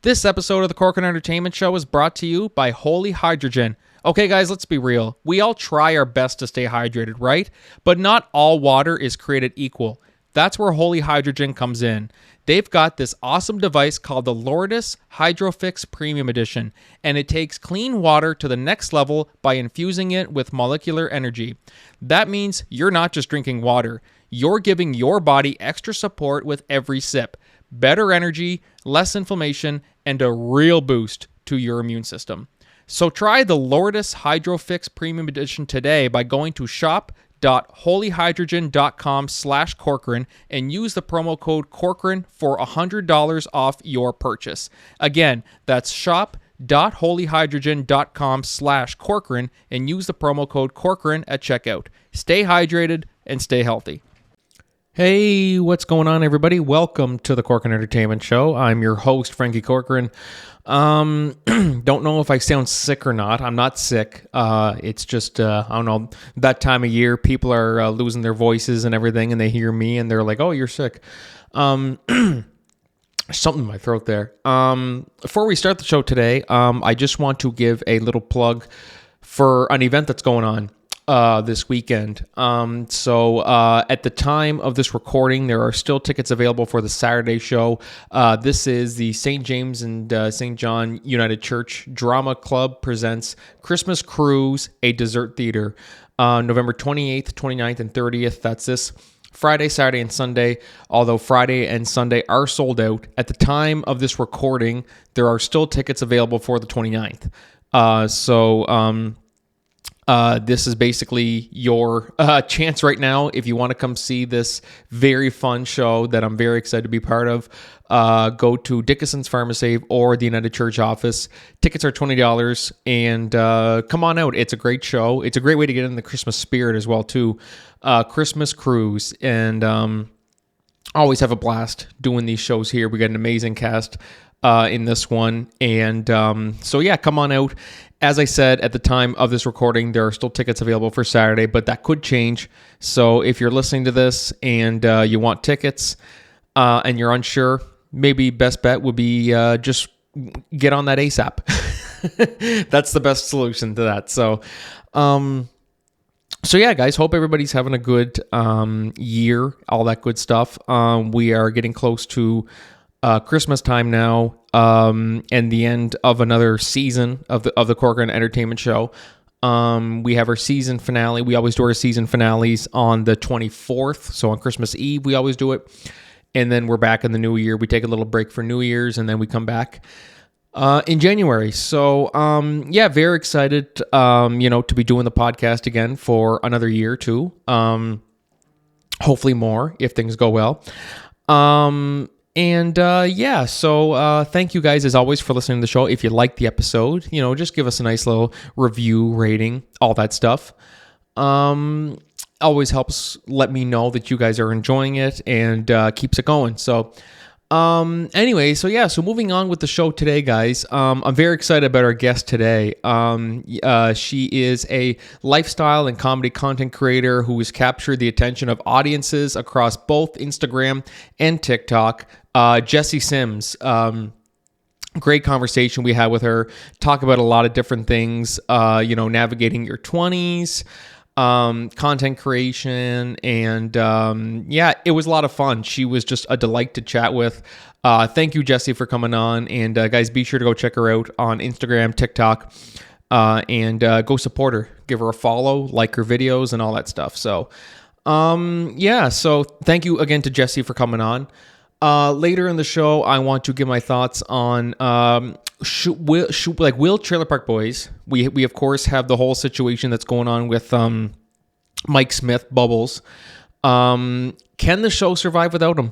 This episode of the Corcoran Entertainment Show is brought to you by Holy Hydrogen. Okay, guys, let's be real. We all try our best to stay hydrated, right? But not all water is created equal. That's where Holy Hydrogen comes in. They've got this awesome device called the Lourdes HydroFix Premium Edition, and it takes clean water to the next level by infusing it with molecular energy. That means you're not just drinking water. You're giving your body extra support with every sip. Better energy, less inflammation, and a real boost to your immune system. So try the Lourdes HydroFix Premium Edition today by going to shop.holyhydrogen.com/Corcoran and use the promo code Corcoran for $100 off your purchase. Again, that's shop.holyhydrogen.com/Corcoran and use the promo code Corcoran at checkout. Stay hydrated and stay healthy. Hey, what's going on, everybody? Welcome to the Corcoran Entertainment Show. I'm your host, Frankie Corcoran. Don't know if I sound sick or not. I'm not sick. It's just, I don't know, that time of year, people are losing their voices and everything, and they hear me, and they're like, oh, you're sick. Something in my throat there. Before we start the show today, I just want to give a little plug for an event that's going on this weekend. So at the time of this recording, there are still tickets available for the Saturday show. This is the St. James and St. John United Church Drama Club presents Christmas Cruise, a Dessert Theater, November 28th, 29th, and 30th. That's this Friday, Saturday, and Sunday, although Friday and Sunday are sold out. At the time of this recording, there are still tickets available for the 29th. This is basically your chance right now. If you want to come see this very fun show that I'm very excited to be part of, go to Dickinson's Pharmacy or the United Church office. Tickets are $20, and come on out. It's a great show. It's a great way to get in the Christmas spirit as well, too. Christmas Cruise, and always have a blast doing these shows here. We got an amazing cast in this one, and so yeah, come on out. As I said, at the time of this recording, there are still tickets available for Saturday, but that could change. So if you're listening to this and you want tickets and you're unsure, maybe best bet would be just get on that ASAP. That's the best solution to that. So yeah, guys, hope everybody's having a good year, all that good stuff. We are getting close to Christmas time now, and the end of another season of the Corcoran Entertainment Show. We have our season finale. We always do our season finales on the 24th, so on Christmas Eve we always do it, and then we're back in the new year. We take a little break for New Year's, and then we come back in January. So yeah, very excited, to be doing the podcast again for another year too. Hopefully more if things go well. So thank you guys as always for listening to the show. If you like the episode, just give us a nice little review, rating, all that stuff. Always helps let me know that you guys are enjoying it and keeps it going. So so moving on with the show today, guys. I'm very excited about our guest today. She is a lifestyle and comedy content creator who has captured the attention of audiences across both Instagram and TikTok. Jessi Sims. Great conversation we had with her. Talk about a lot of different things, navigating your 20s, content creation, and it was a lot of fun. She was just a delight to chat with. Thank you, Jessi, for coming on. And guys, be sure to go check her out on Instagram, TikTok, and go support her. Give her a follow, like her videos, and all that stuff. So, so thank you again to Jessi for coming on. Later in the show, I want to give my thoughts on will Trailer Park Boys. We of course have the whole situation that's going on with Mike Smith, Bubbles. Can the show survive without him?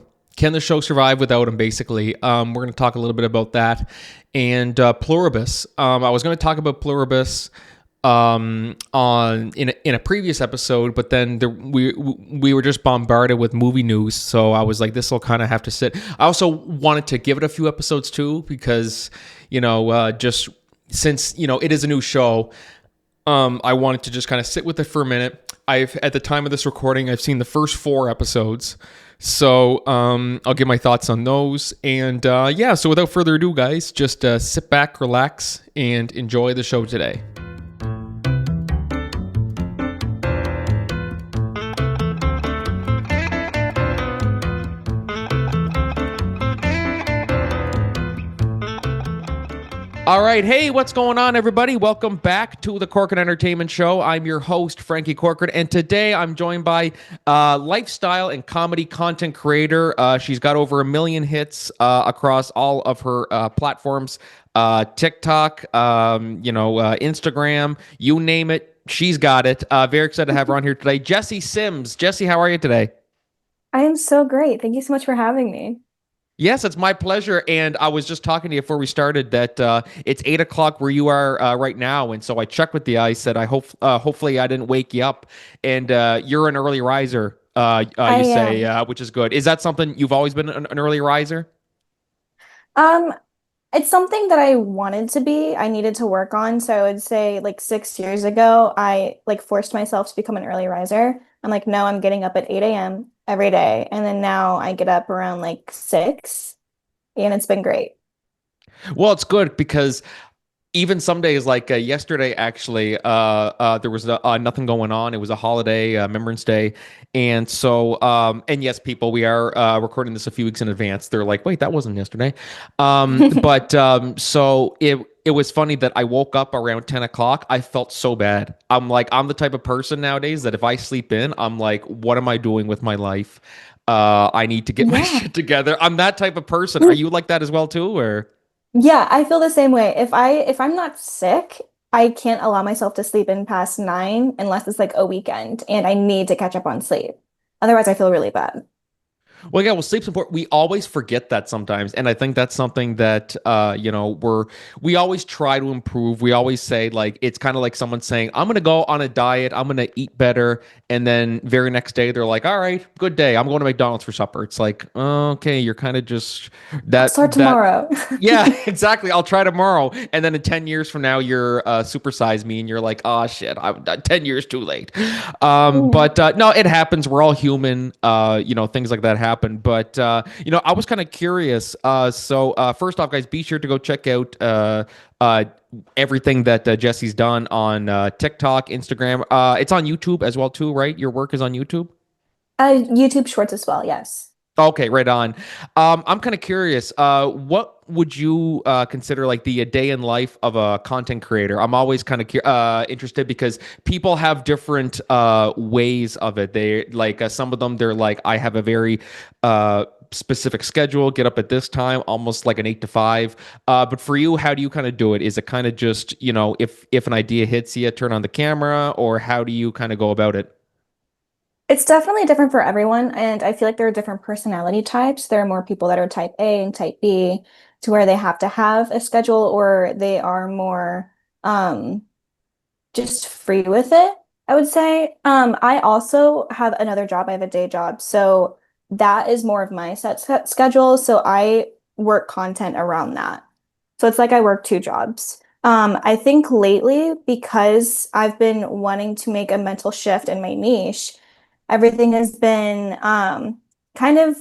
Basically, we're going to talk a little bit about that and Pluribus. I was going to talk about Pluribus in a previous episode, but then we were just bombarded with movie news, so I was like, this will kind of have to sit. I also wanted to give it a few episodes too, because just since it is a new show, I wanted to just kind of sit with it for a minute. I've at the time of this recording, I've seen the first 4 episodes, so I'll give my thoughts on those. And yeah, so without further ado, guys, just sit back, relax, and enjoy the show today. All right. Hey, what's going on, everybody? Welcome back to the Corcoran Entertainment Show. I'm your host, Frankie Corcoran, and today I'm joined by lifestyle and comedy content creator. She's got over 1 million hits across all of her platforms, TikTok, Instagram, you name it. She's got it. Very excited to have her on here today. Jessi Sims. Jessi, how are you today? I am so great. Thank you so much for having me. Yes, it's my pleasure. And I was just talking to you before we started that it's 8 o'clock where you are right now, and so I checked with the I said I hope hopefully I didn't wake you up, and you're an early riser. I You say, am. which is good. Is that something you've always been an early riser? Um, it's something that I wanted to be. I needed to work on. So I would say like 6 years ago, I like forced myself to become an early riser. I'm like, no, I'm getting up at 8 a.m. every day. And then now I get up around like 6 and it's been great. Well, it's good because even some days like yesterday actually there was nothing going on. It was a holiday, Remembrance Day, and so and yes, people, we are recording this a few weeks in advance. They're like, wait, that wasn't yesterday. But so it was funny that I woke up around 10 o'clock. I felt so bad. I'm the type of person nowadays that if I sleep in, I'm like, what am I doing with my life? I need to get my Yeah. shit together. I'm that type of person. Are you like that as well too, or? Yeah, I feel the same way. If I'm not sick, I can't allow myself to sleep in past 9 unless it's like a weekend and I need to catch up on sleep. Otherwise, I feel really bad. Well, yeah, well, sleep's important. We always forget that sometimes, and I think that's something that we always try to improve. We always say like it's kind of like someone saying, "I'm gonna go on a diet. I'm gonna eat better," and then very next day they're like, "All right, good day. I'm going to McDonald's for supper." It's like, okay, you're kind of just I'll that start that tomorrow. yeah, exactly. I'll try tomorrow. And then in 10 years from now, you're supersize me and you're like, oh, shit, I'm 10 years too late. Mm. But no, it happens. We're all human. Things like that happen. But, I was kind of curious. So first off, guys, be sure to go check out uh, everything that Jesse's done on TikTok, Instagram. It's on YouTube as well, too, right? Your work is on YouTube? YouTube Shorts as well, yes. Okay, right on. I'm kind of curious. What would you consider like the day in life of a content creator? I'm always kind of interested because people have different ways of it. They like some of them. They're like, I have a very specific schedule. Get up at this time, almost like an 8 to 5. But for you, how do you kind of do it? Is it kind of just if an idea hits you, turn on the camera, or how do you kind of go about it? It's definitely different for everyone, and I feel like there are different personality types. There are more people that are type A and type B, to where they have to have a schedule, or they are more um, just free with it, I would say. I also have another job. I have a day job, so that is more of my set schedule. So I work content around that. So it's like I work two jobs. I think lately, because I've been wanting to make a mental shift in my niche, everything has been kind of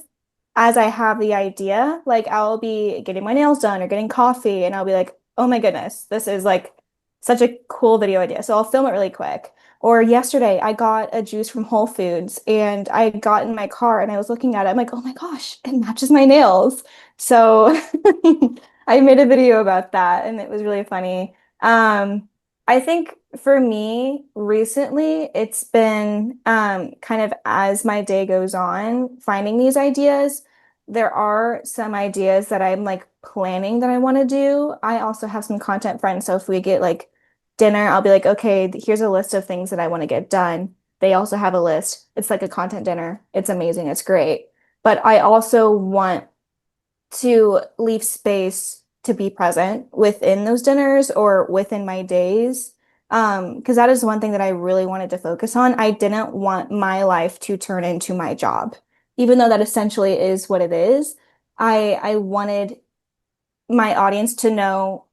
as I have the idea, like I'll be getting my nails done or getting coffee, and I'll be like, oh my goodness, this is like such a cool video idea. So I'll film it really quick. Or yesterday, I got a juice from Whole Foods and I got in my car and I was looking at it. I'm like, oh my gosh, it matches my nails. So I made a video about that and it was really funny. I think for me, recently, it's been kind of as my day goes on, finding these ideas. There are some ideas that I'm like planning that I want to do. I also have some content friends, so if we get like dinner, I'll be like, okay, here's a list of things that I want to get done. They also have a list. It's like a content dinner. It's amazing. It's great. But I also want to leave space to be present within those dinners or within my days. Because that is one thing that I really wanted to focus on. I didn't want my life to turn into my job, even though that essentially is what it is. I wanted my audience to know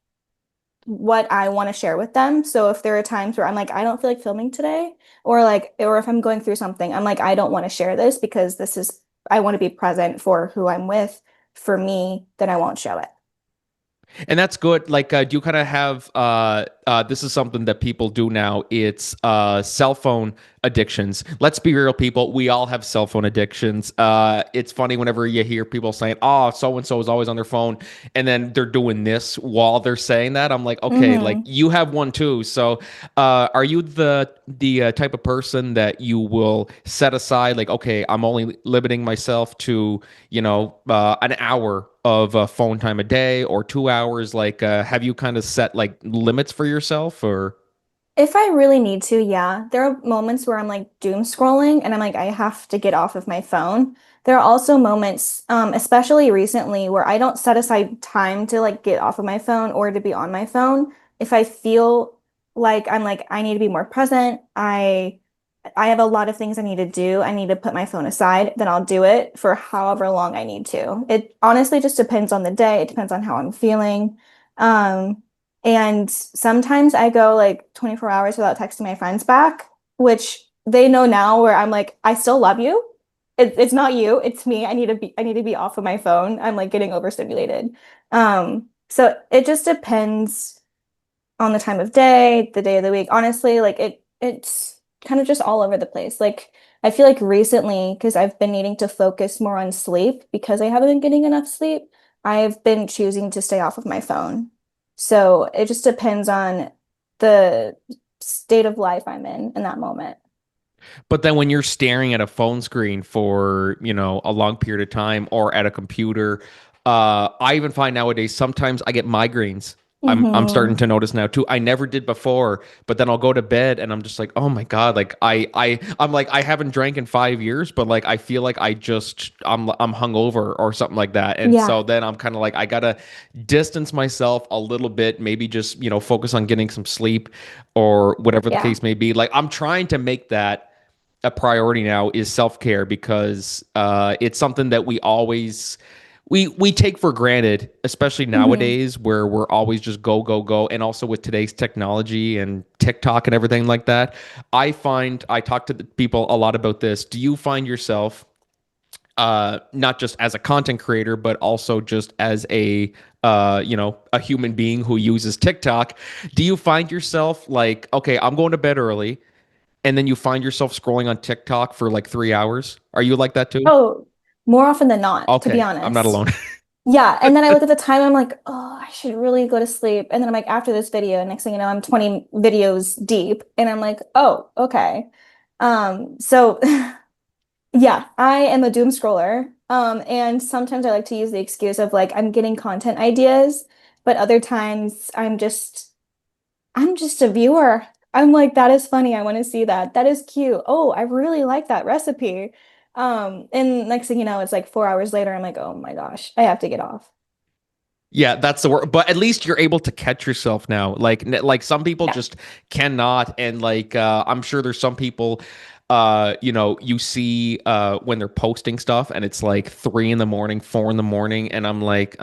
what I want to share with them. So if there are times where I'm like, I don't feel like filming today, or like, or if I'm going through something, I'm like, I don't want to share this because this is, I want to be present for who I'm with, for me, then I won't show it. And that's good. Like, do you kind of have this is something that people do now. It's cell phone addictions. Let's be real, people. We all have cell phone addictions. It's funny whenever you hear people saying, "Oh, so and so is always on their phone," and then they're doing this while they're saying that. I'm like, okay, like Hmm. you have one too. So, are you the type of person that you will set aside, like, okay, I'm only limiting myself to an hour of phone time a day or 2 hours? Like, have you kind of set like limits for yourself or? If I really need to, yeah. There are moments where I'm like doom scrolling and I'm like, I have to get off of my phone. There are also moments, especially recently, where I don't set aside time to like get off of my phone or to be on my phone. If I feel like I'm like, I need to be more present, I have a lot of things I need to do. I need to put my phone aside, then I'll do it for however long I need to. It honestly just depends on the day. It depends on how I'm feeling. Um, and sometimes I go like 24 hours without texting my friends back, which they know now where I'm like, I still love you. It's not you, it's me. I need to be off of my phone. I'm like getting overstimulated. So it just depends on the time of day of the week. Honestly, like it's kind of just all over the place. Like I feel like recently, because I've been needing to focus more on sleep because I haven't been getting enough sleep, I've been choosing to stay off of my phone. So it just depends on the state of life I'm in that moment. But then when you're staring at a phone screen for, a long period of time or at a computer, I even find nowadays sometimes I get migraines. I'm starting Hmm. to notice now too. I never did before, but then I'll go to bed and I'm just like, oh my God, like I'm like I haven't drank in 5 years, but like I feel like I'm hungover or something like that. And Yeah. so then I'm kind of like I gotta distance myself a little bit, maybe just, focus on getting some sleep or whatever the Yeah. case may be. Like I'm trying to make that a priority now is self-care because it's something that we take for granted, especially Hmm. nowadays where we're always just go go go, and also with today's technology and TikTok and everything like that. I talk to the people a lot about this. Do you find yourself not just as a content creator but also just as a human being who uses TikTok? Do you find yourself like, okay, I'm going to bed early, and then you find yourself scrolling on TikTok for like 3 hours? Are you like that too? Oh, more often than not, to be Okay, I'm not honest. alone. Yeah, and then I look at the time, I'm like, oh, I should really go to sleep. And then I'm like, after this video, next thing you know, I'm 20 videos deep, and I'm like, oh, okay. So yeah, I am a doom scroller. And sometimes I like to use the excuse of like I'm getting content ideas, but other times I'm just a viewer. I'm like, that is funny. I want to see that. That is cute. Oh, I really like that recipe. And next thing you know, it's like 4 hours later, I'm like, oh my gosh, I have to get off. Yeah, that's the word. But at least you're able to catch yourself now. Like some people Yeah. just cannot. And like I'm sure there's some people, you see when they're posting stuff and it's like 3 in the morning, 4 in the morning, and I'm like,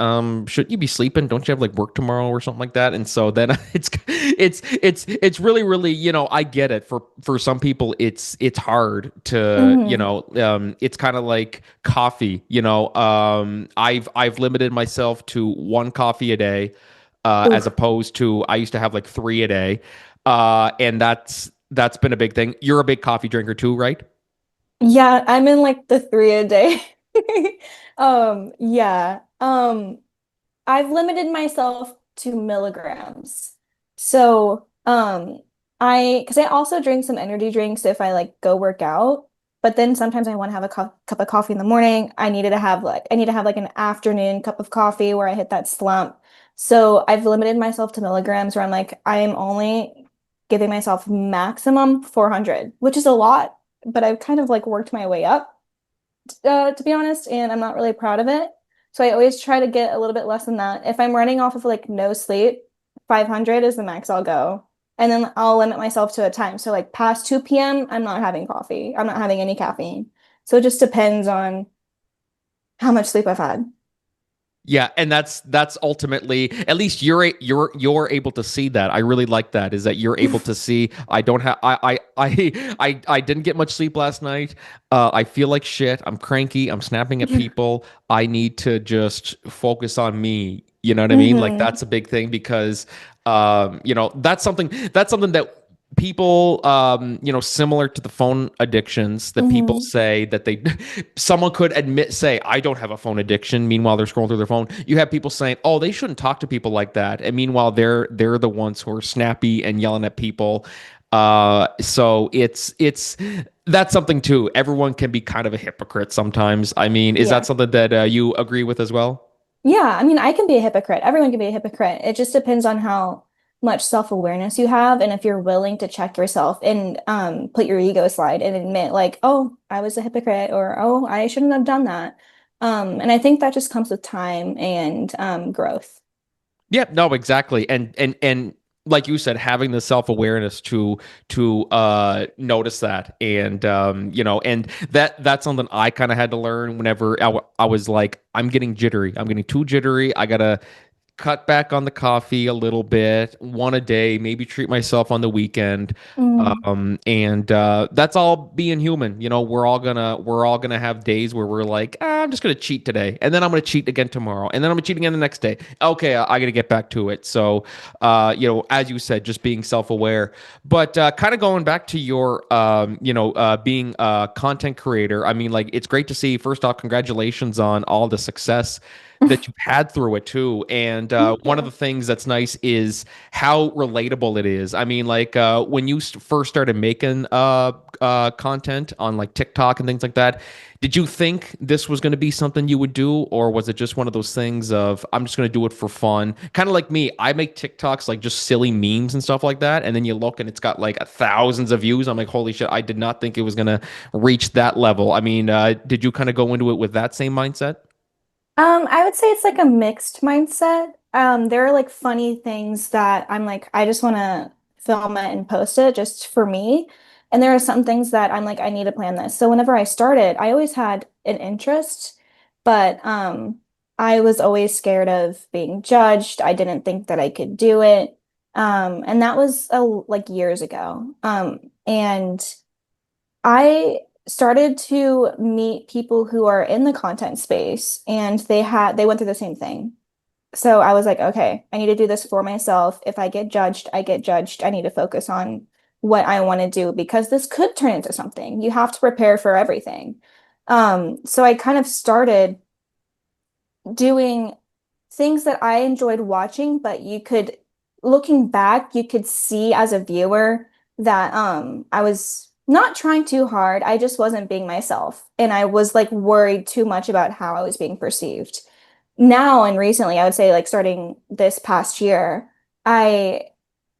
shouldn't you be sleeping? Don't you have like work tomorrow or something like that? And so then it's really really, I get it. For some people it's hard to, Hmm. it's kind of like coffee. I've limited myself to one coffee a day, as Oof. opposed to I used to have like three a day, and that's been a big thing. You're a big coffee drinker too, right? Yeah, I'm in like the three a day. Yeah. I've limited myself to milligrams. So, because I also drink some energy drinks if I like go work out, but then sometimes I want to have a cup of coffee in the morning. I need to have like an afternoon cup of coffee where I hit that slump. So I've limited myself to milligrams where I'm like, I'm only giving myself maximum 400, which is a lot, but I've kind of like worked my way up, to be honest, and I'm not really proud of it. So I always try to get a little bit less than that. If I'm running off of like no sleep, 500 is the max I'll go. And then I'll limit myself to a time. So like past 2 p.m., I'm not having coffee. I'm not having any caffeine. So it just depends on how much sleep I've had. Yeah, and that's ultimately, at least you're able to see that. I really like that, is that you're able to see. I don't have I didn't get much sleep last night. I feel like shit. I'm cranky. I'm snapping at people. I need to just focus on me. You know what I mean? Like Hmm. that's a big thing because that's something that people similar to the phone addictions, that people Hmm. say that they someone could say I don't have a phone addiction, meanwhile they're scrolling through their phone. You have people saying, oh, they shouldn't talk to people like that, and meanwhile they're the ones who are snappy and yelling at people. So it's that's something too. Everyone can be kind of a hypocrite sometimes. I mean, is that Yeah. something that you agree with as well? Yeah, I mean, I can be a hypocrite. Everyone can be a hypocrite. It just depends on how much self-awareness you have and if you're willing to check yourself and put your ego aside and admit like, oh, I was a hypocrite or oh, I shouldn't have done that. And I think that just comes with time and growth. Yeah, no, exactly. And like you said, having the self-awareness to notice that, and and that's something I kind of had to learn whenever I was like, I'm getting jittery. I'm getting too jittery. I gotta cut back on the coffee a little bit, one a day, maybe treat myself on the weekend. Mm, And that's all being human. We're all gonna have days where we're like, I'm just gonna cheat today, and then I'm gonna cheat again tomorrow, and then I'm gonna cheat again the next day. Okay, I gotta get back to it. So, as you said, just being self-aware. But kind of going back to your, being a content creator. I mean, like, it's great to see. First off, congratulations on all the success that you've had through it too. And thank one of you. the things that's nice is how relatable it is. I mean, like when you first started making content on like TikTok and things like that, did you think this was going to be something you would do, or was it just one of those things of I'm just going to do it for fun? Kind of like me, I make TikToks like just silly memes and stuff like that, and then you look and it's got like thousands of views. I'm like, holy shit! I did not think it was going to reach that level. I mean, did you kind of go into it with that same mindset? I would say it's like a mixed mindset. There are like funny things that I'm like, I just want to film it and post it just for me. And there are some things that I'm like, I need to plan this. So whenever I started, I always had an interest, but I was always scared of being judged. I didn't think that I could do it. And that was like years ago. And I started to meet people who are in the content space and they went through the same thing. So I was like, okay, I need to do this for myself. If I get judged, I get judged. I need to focus on what I want to do because this could turn into something. You have to prepare for everything. So I kind of started doing things that I enjoyed watching, but looking back, you could see as a viewer that I was not trying too hard. I just wasn't being myself. And I was like worried too much about how I was being perceived. Now and recently, I would say like starting this past year, I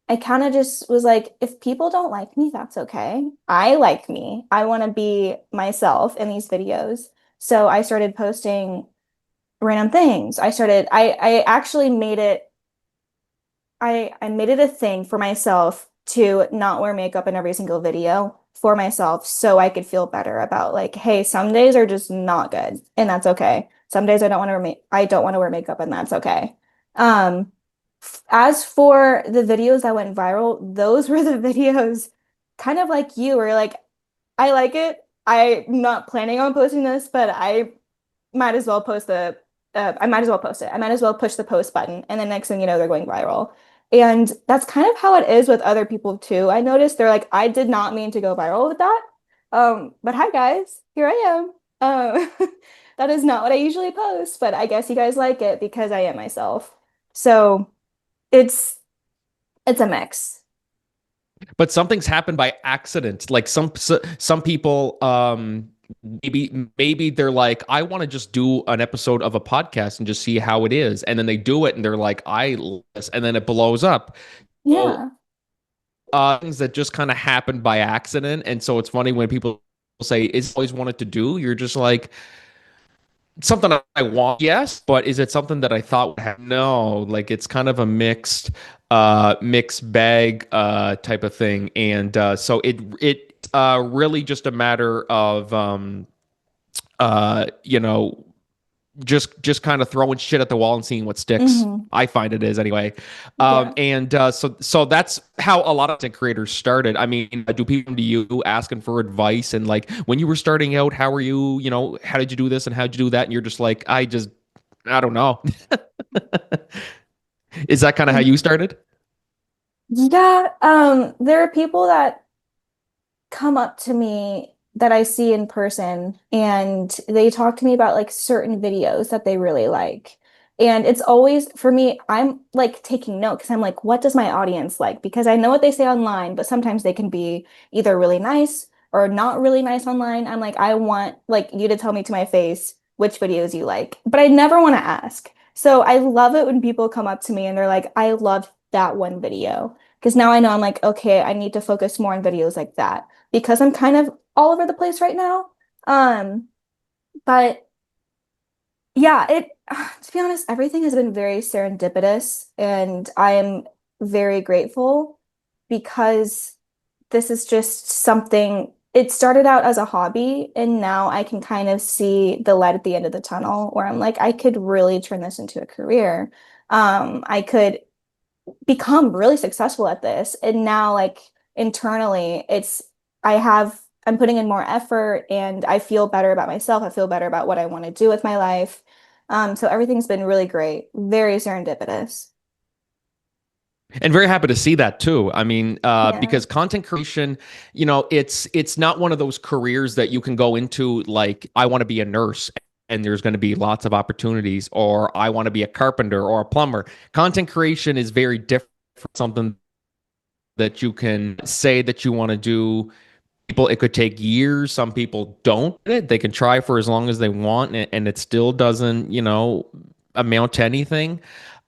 I kind of just was like, if people don't like me, that's okay. I like me. I want to be myself in these videos. So I started posting random things. I actually I made it a thing for myself to not wear makeup in every single video for myself so I could feel better about like, hey, some days are just not good and that's okay. Some days I don't want to wear makeup and that's okay. Um, as for the videos that went viral, those were the videos kind of like you were like, I like it. I'm not planning on posting this, but might as well I might as well post it. I might as well push the post button. And then next thing you know, they're going viral. And that's kind of how it is with other people too. I noticed they're like, I did not mean to go viral with that. But hi guys, here I am. That is not what I usually post, but I guess you guys like it because I am myself. So it's it's a mix. But something's happened by accident. Like some people, maybe they're like, I want to just do an episode of a podcast and just see how it is, and then they do it, and they're like, I love this, and then it blows up. So Yeah. things that just kind of happened by accident, and so it's funny when people say it's always wanted to do. You're just like, something I want, yes, but is it something that I thought would happen? No, like it's kind of a mixed bag type of thing, and so it really just a matter of uh you know just kind of throwing shit at the wall and seeing what sticks. Hmm. I find it is anyway. Yeah. And so that's how a lot of content creators started. I mean, do people come to you asking for advice, and like when you were starting out, how were you, how did you do this and how did you do that? And you're just like, I don't know. Is that kind of how you started? Yeah, there are people that come up to me that I see in person and they talk to me about like certain videos that they really like. And it's always for me, I'm like taking note because I'm like, what does my audience like? Because I know what they say online, but sometimes they can be either really nice or not really nice online. I'm like, I want like you to tell me to my face which videos you like, but I never want to ask. So I love it when people come up to me and they're like, I love that one video. Because now I know I'm like, okay, I need to focus more on videos like that because I'm kind of all over the place right now. Um, but yeah, to be honest, everything has been very serendipitous, and I am very grateful because this is just something. It started out as a hobby, and now I can kind of see the light at the end of the tunnel where I'm like, I could really turn this into a career. I could become really successful at this. And now, like internally, I'm putting in more effort and I feel better about myself. I feel better about what I want to do with my life. So everything's been really great, very serendipitous. And very happy to see that too. I mean, Yeah. because content creation, it's not one of those careers that you can go into like I want to be a nurse and there's going to be lots of opportunities, or I want to be a carpenter or a plumber. Content creation is very different from something that you can say that you want to do. People, it could take years. Some people don't. They can try for as long as they want, and it still doesn't, amount to anything.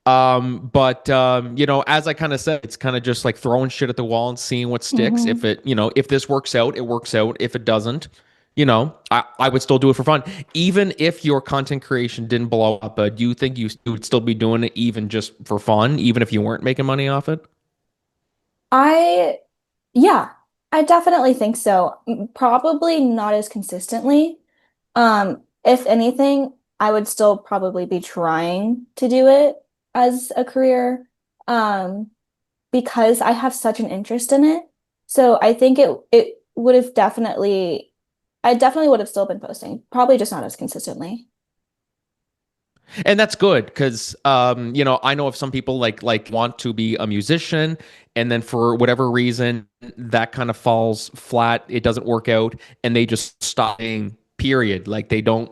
But as I kind of said, it's kind of just like throwing shit at the wall and seeing what sticks. Hmm. If this works out, it works out. If it doesn't, I would still do it for fun. Even if your content creation didn't blow up, do you think you would still be doing it even just for fun, even if you weren't making money off it? I, yeah, I definitely think so. Probably not as consistently. If anything, I would still probably be trying to do it as a career. Um, because I have such an interest in it. So I think it would have definitely I definitely would have still been posting, probably just not as consistently. And that's good because I know of some people like want to be a musician, and then for whatever reason that kind of falls flat, it doesn't work out, and they just stop playing, period. Like they don't,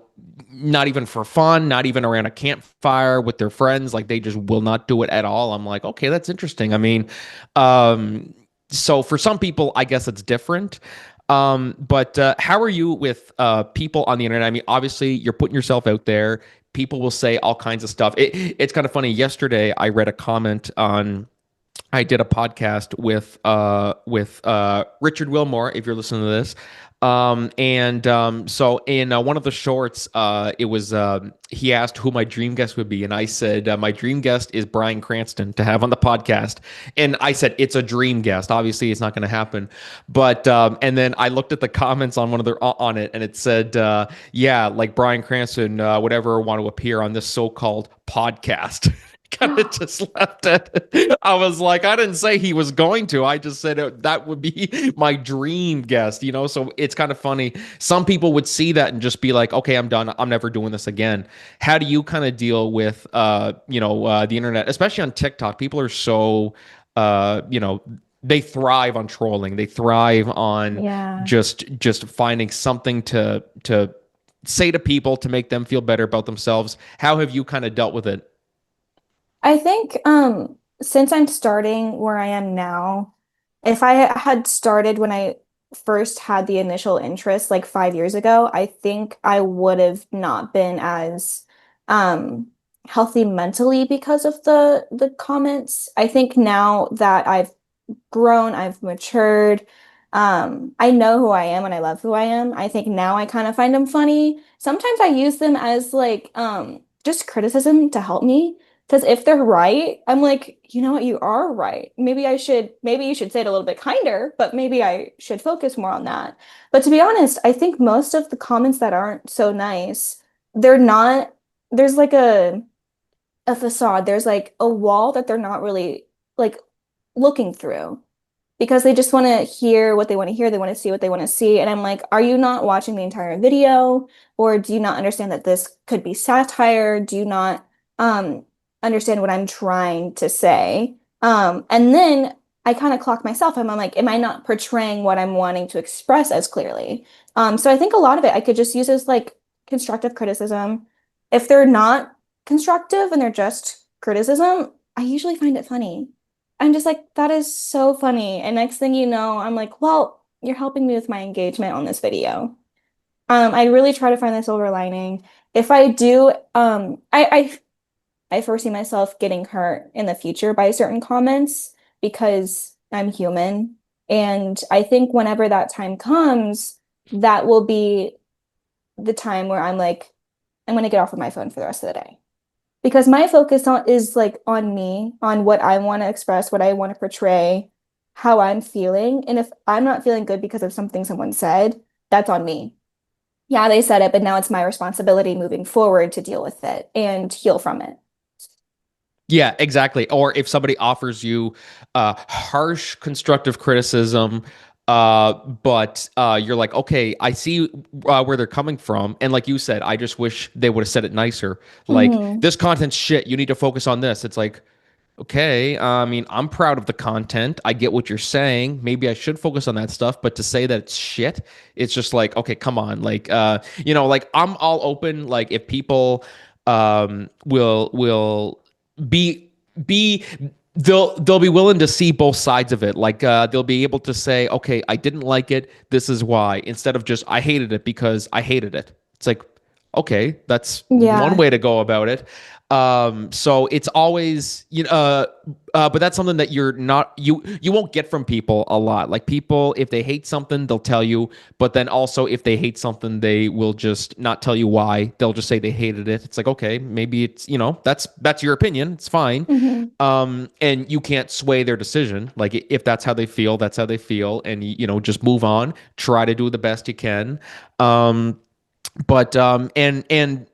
not even for fun, not even around a campfire with their friends, like they just will not do it at all. I'm like, okay, that's interesting. I mean, um so for some people I guess it's different. But how are you with people on the internet? I mean, obviously you're putting yourself out there. People will say all kinds of stuff. It's kind of funny. Yesterday, I read a comment on. I did a podcast with Richard Wilmore. If you're listening to this, so in one of the shorts, it was he asked who my dream guest would be, and I said my dream guest is Bryan Cranston to have on the podcast, and I said it's a dream guest. Obviously, it's not going to happen, but and then I looked at the comments on one of the on it, and it said, yeah, like Bryan Cranston, whatever, want to appear on this so-called podcast. Kind of just left it. I was like, I didn't say he was going to. I just said that would be my dream guest. So it's kind of funny. Some people would see that and just be like, okay, I'm done. I'm never doing this again. How do you kind of deal with, the internet, especially on TikTok? People are so, they thrive on trolling. They thrive on Yeah. just finding something to say to people to make them feel better about themselves. How have you kind of dealt with it? I think since I'm starting where I am now, if I had started when I first had the initial interest like 5 years ago, I think I would have not been as um healthy mentally because of the comments. I think now that I've grown, I've matured. I know who I am and I love who I am. I think now I kind of find them funny. Sometimes I use them as like just criticism to help me. Because if they're right, I'm like, you know what, you are right. Maybe you should say it a little bit kinder, but maybe I should focus more on that. But to be honest, I think most of the comments that aren't so nice, they're not there's like a facade. There's like a wall that they're not really like looking through because they just want to hear what they want to hear. They want to see what they want to see. And I'm like, are you not watching the entire video? Or do you not understand that this could be satire? Do you not um, understand what I'm trying to say? And then I kind of clock myself. I'm like, am I not portraying what I'm wanting to express as clearly? So I think a lot of it I could just use as like constructive criticism. If they're not constructive and they're just criticism, I usually find it funny. I'm just like, that is so funny. And next thing you know, I'm like, well, you're helping me with my engagement on this video. I really try to find the silver lining. If I do, I foresee myself getting hurt in the future by certain comments because I'm human. And I think whenever that time comes, that will be the time where I'm like, I'm gonna get off of my phone for the rest of the day because my focus on is like on me, on what I want to express, what I want to portray, how I'm feeling. And if I'm not feeling good because of something someone said, that's on me. Yeah, they said it, but now it's my responsibility moving forward to deal with it and heal from it. Yeah, exactly. Or if somebody offers you harsh constructive criticism, but you're like, okay, I see where they're coming from. And like you said, I just wish they would have said it nicer. Like, Hmm. this content's shit. You need to focus on this. It's like, okay, I mean, I'm proud of the content. I get what you're saying. Maybe I should focus on that stuff, but to say that it's shit, it's just like, okay, come on. Like, like I'm all open. Like, if people will be be they'll be willing to see both sides of it. Like, they'll be able to say, okay, I didn't like it, this is why, instead of just I hated it because I hated it. It's like, okay, that's one Yeah. way to go about it. So it's always, but that's something that you won't get from people a lot. Like, people, if they hate something, they'll tell you, but then also if they hate something, they will just not tell you why. They'll just say they hated it. It's like, okay, maybe it's, that's your opinion. It's fine. Hmm. And you can't sway their decision. Like, if that's how they feel, that's how they feel. And, just move on, try to do the best you can. But and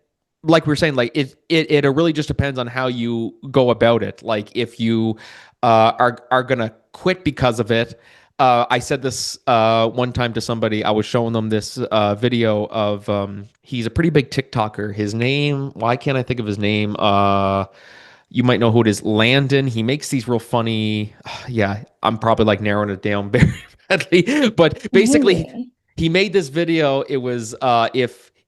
like we were saying, like, it really just depends on how you go about it. Like, if you are gonna quit because of it. I said this one time to somebody. I was showing them this video of, he's a pretty big TikToker. His name, why can't I think of his name? You might know who it is. Landon. He makes these real funny. Yeah, I'm probably like narrowing it down very badly, but basically, Maybe. he made this video. It was,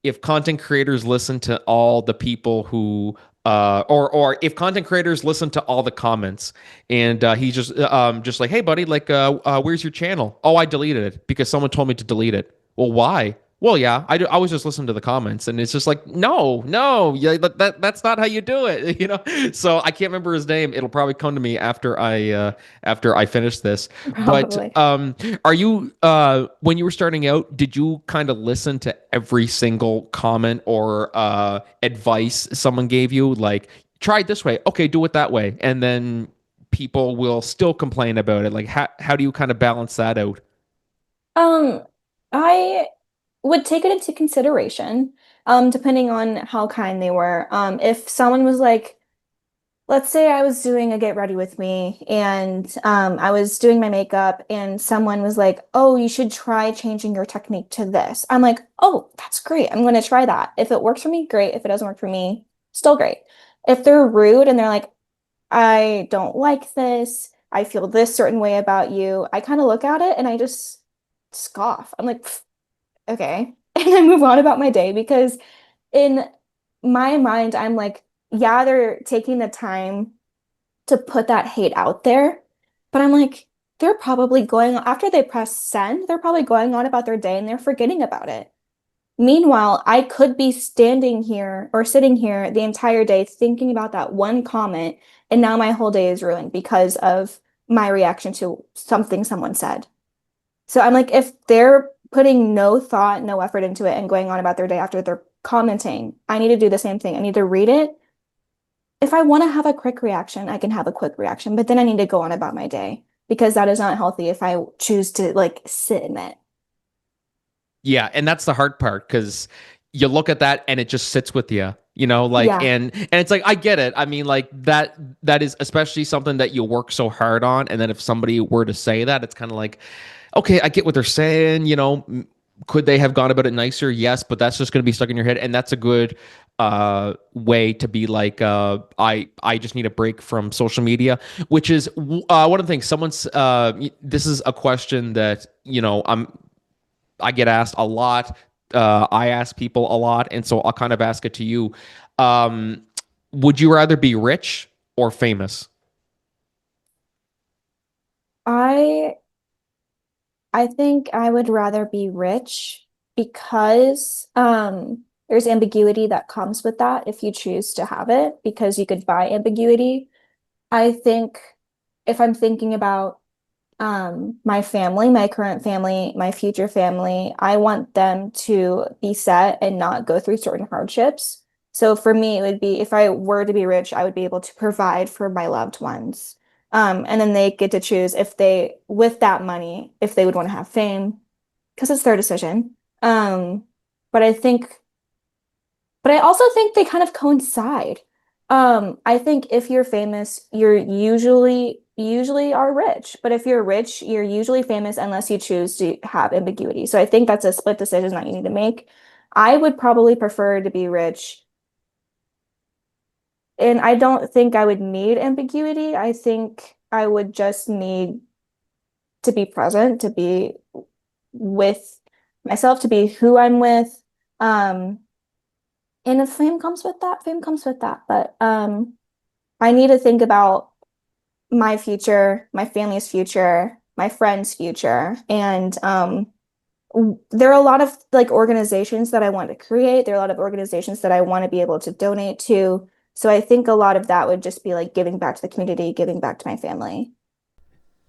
if content creators listen to all the people who, or if content creators listen to all the comments, and he's just like, hey buddy, like, where's your channel? Oh, I deleted it because someone told me to delete it. Well, why? Well, yeah, I was just listening to the comments, and it's just like, no, no, yeah, that's not how you do it, So I can't remember his name. It'll probably come to me after I finish this. But Probably. are you, when you were starting out, did you kind of listen to every single comment or advice someone gave you? Like, try it this way, okay, do it that way, and then people will still complain about it. Like, how do you kind of balance that out? Um, I would take it into consideration, depending on how kind they were. If someone was like, let's say I was doing a get ready with me and I was doing my makeup and someone was like, oh, you should try changing your technique to this. I'm like, oh, that's great. I'm going to try that. If it works for me, great. If it doesn't work for me, still great. If they're rude and they're like, I don't like this, I feel this certain way about you, I kind of look at it and I just scoff. I'm like, "Pff, okay." And I move on about my day because in my mind, I'm like, yeah, they're taking the time to put that hate out there. But I'm like, they're probably going, after they press send, they're probably going on about their day and they're forgetting about it. Meanwhile, I could be standing here or sitting here the entire day thinking about that one comment, and now my whole day is ruined because of my reaction to something someone said. So I'm like, if they're putting no thought, no effort into it and going on about their day after they're commenting, I need to do the same thing. I need to read it. If I want to have a quick reaction, I can have a quick reaction, but then I need to go on about my day because that is not healthy if I choose to like sit in it. Yeah, and that's the hard part, because you look at that and it just sits with you, you know, like, Yeah. and it's like, I get it. I mean, like that is especially something that you work so hard on. And then if somebody were to say that, it's kind of like, okay, I get what they're saying, you know, could they have gone about it nicer? Yes, but that's just going to be stuck in your head. And that's a good way to be like, I just need a break from social media, which is one of the things someone's, this is a question that, you know, I get asked a lot. I ask people a lot, and so I'll kind of ask it to you. Um, would you rather be rich or famous? I I think I would rather be rich because there's ambiguity that comes with that if you choose to have it, because you could buy ambiguity. I think if I'm thinking about my family, my current family, my future family, I want them to be set and not go through certain hardships. So for me, it would be if I were to be rich, I would be able to provide for my loved ones. And then they get to choose if they, with that money, if they would want to have fame, because it's their decision. But I think but I also think they kind of coincide. I think if you're famous, you're usually are rich. But if you're rich, you're usually famous unless you choose to have ambiguity. So I think that's a split decision that you need to make. I would probably prefer to be rich, and I don't think I would need ambiguity. I think I would just need to be present, to be with myself, to be who I'm with. Um, And if fame comes with that, fame comes with that. But I need to think about my future, my family's future, my friends' future. And there are a lot of like organizations that I want to create. There are a lot of organizations that I want to be able to donate to. So I think a lot of that would just be like giving back to the community, giving back to my family.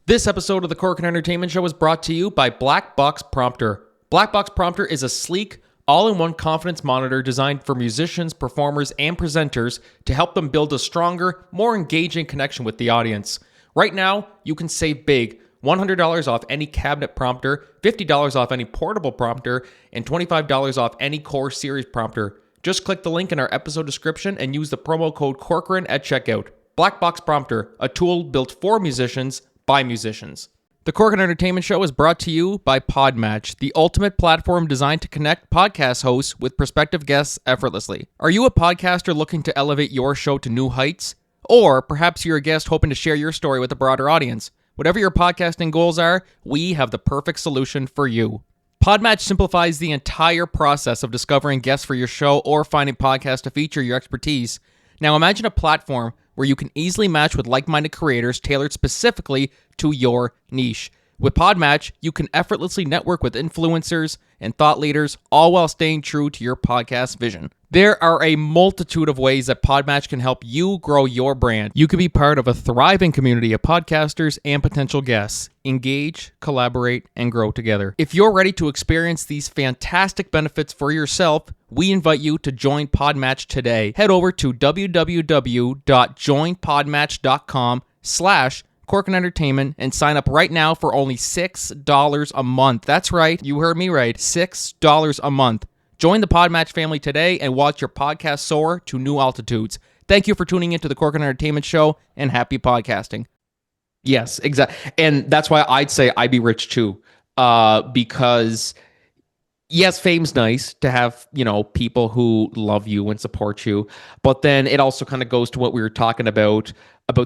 This episode of the Corcoran Entertainment Show is brought to you by Black Box Prompter. Black Box Prompter is a sleek, all-in-one confidence monitor designed for musicians, performers, and presenters to help them build a stronger, more engaging connection with the audience. Right now, you can save big. $100 off any cabinet prompter, $50 off any portable prompter, and $25 off any core series prompter. Just click the link in our episode description and use the promo code Corcoran at checkout. Black Box Prompter, a tool built for musicians by musicians. The Corcoran Entertainment Show is brought to you by Podmatch, the ultimate platform designed to connect podcast hosts with prospective guests effortlessly. Are you a podcaster looking to elevate your show to new heights? Or perhaps you're a guest hoping to share your story with a broader audience. Whatever your podcasting goals are, we have the perfect solution for you. Podmatch simplifies the entire process of discovering guests for your show or finding podcasts to feature your expertise. Now imagine a platform where you can easily match with like-minded creators tailored specifically to your niche. With Podmatch, you can effortlessly network with influencers and thought leaders, all while staying true to your podcast vision. There are a multitude of ways that Podmatch can help you grow your brand. You can be part of a thriving community of podcasters and potential guests. Engage, collaborate, and grow together. If you're ready to experience these fantastic benefits for yourself, we invite you to join Podmatch today. Head over to www.joinpodmatch.com/Corcoran Entertainment and sign up right now for only $6 a month. That's right, you heard me right, $6 a month. Join the Podmatch family today and watch your podcast soar to new altitudes. Thank you for tuning into the Corcoran Entertainment Show, and happy podcasting. Yes, exactly. And that's why I'd say I'd be rich too. Because yes, fame's nice to have, you know, people who love you and support you, but then it also kind of goes to what we were talking about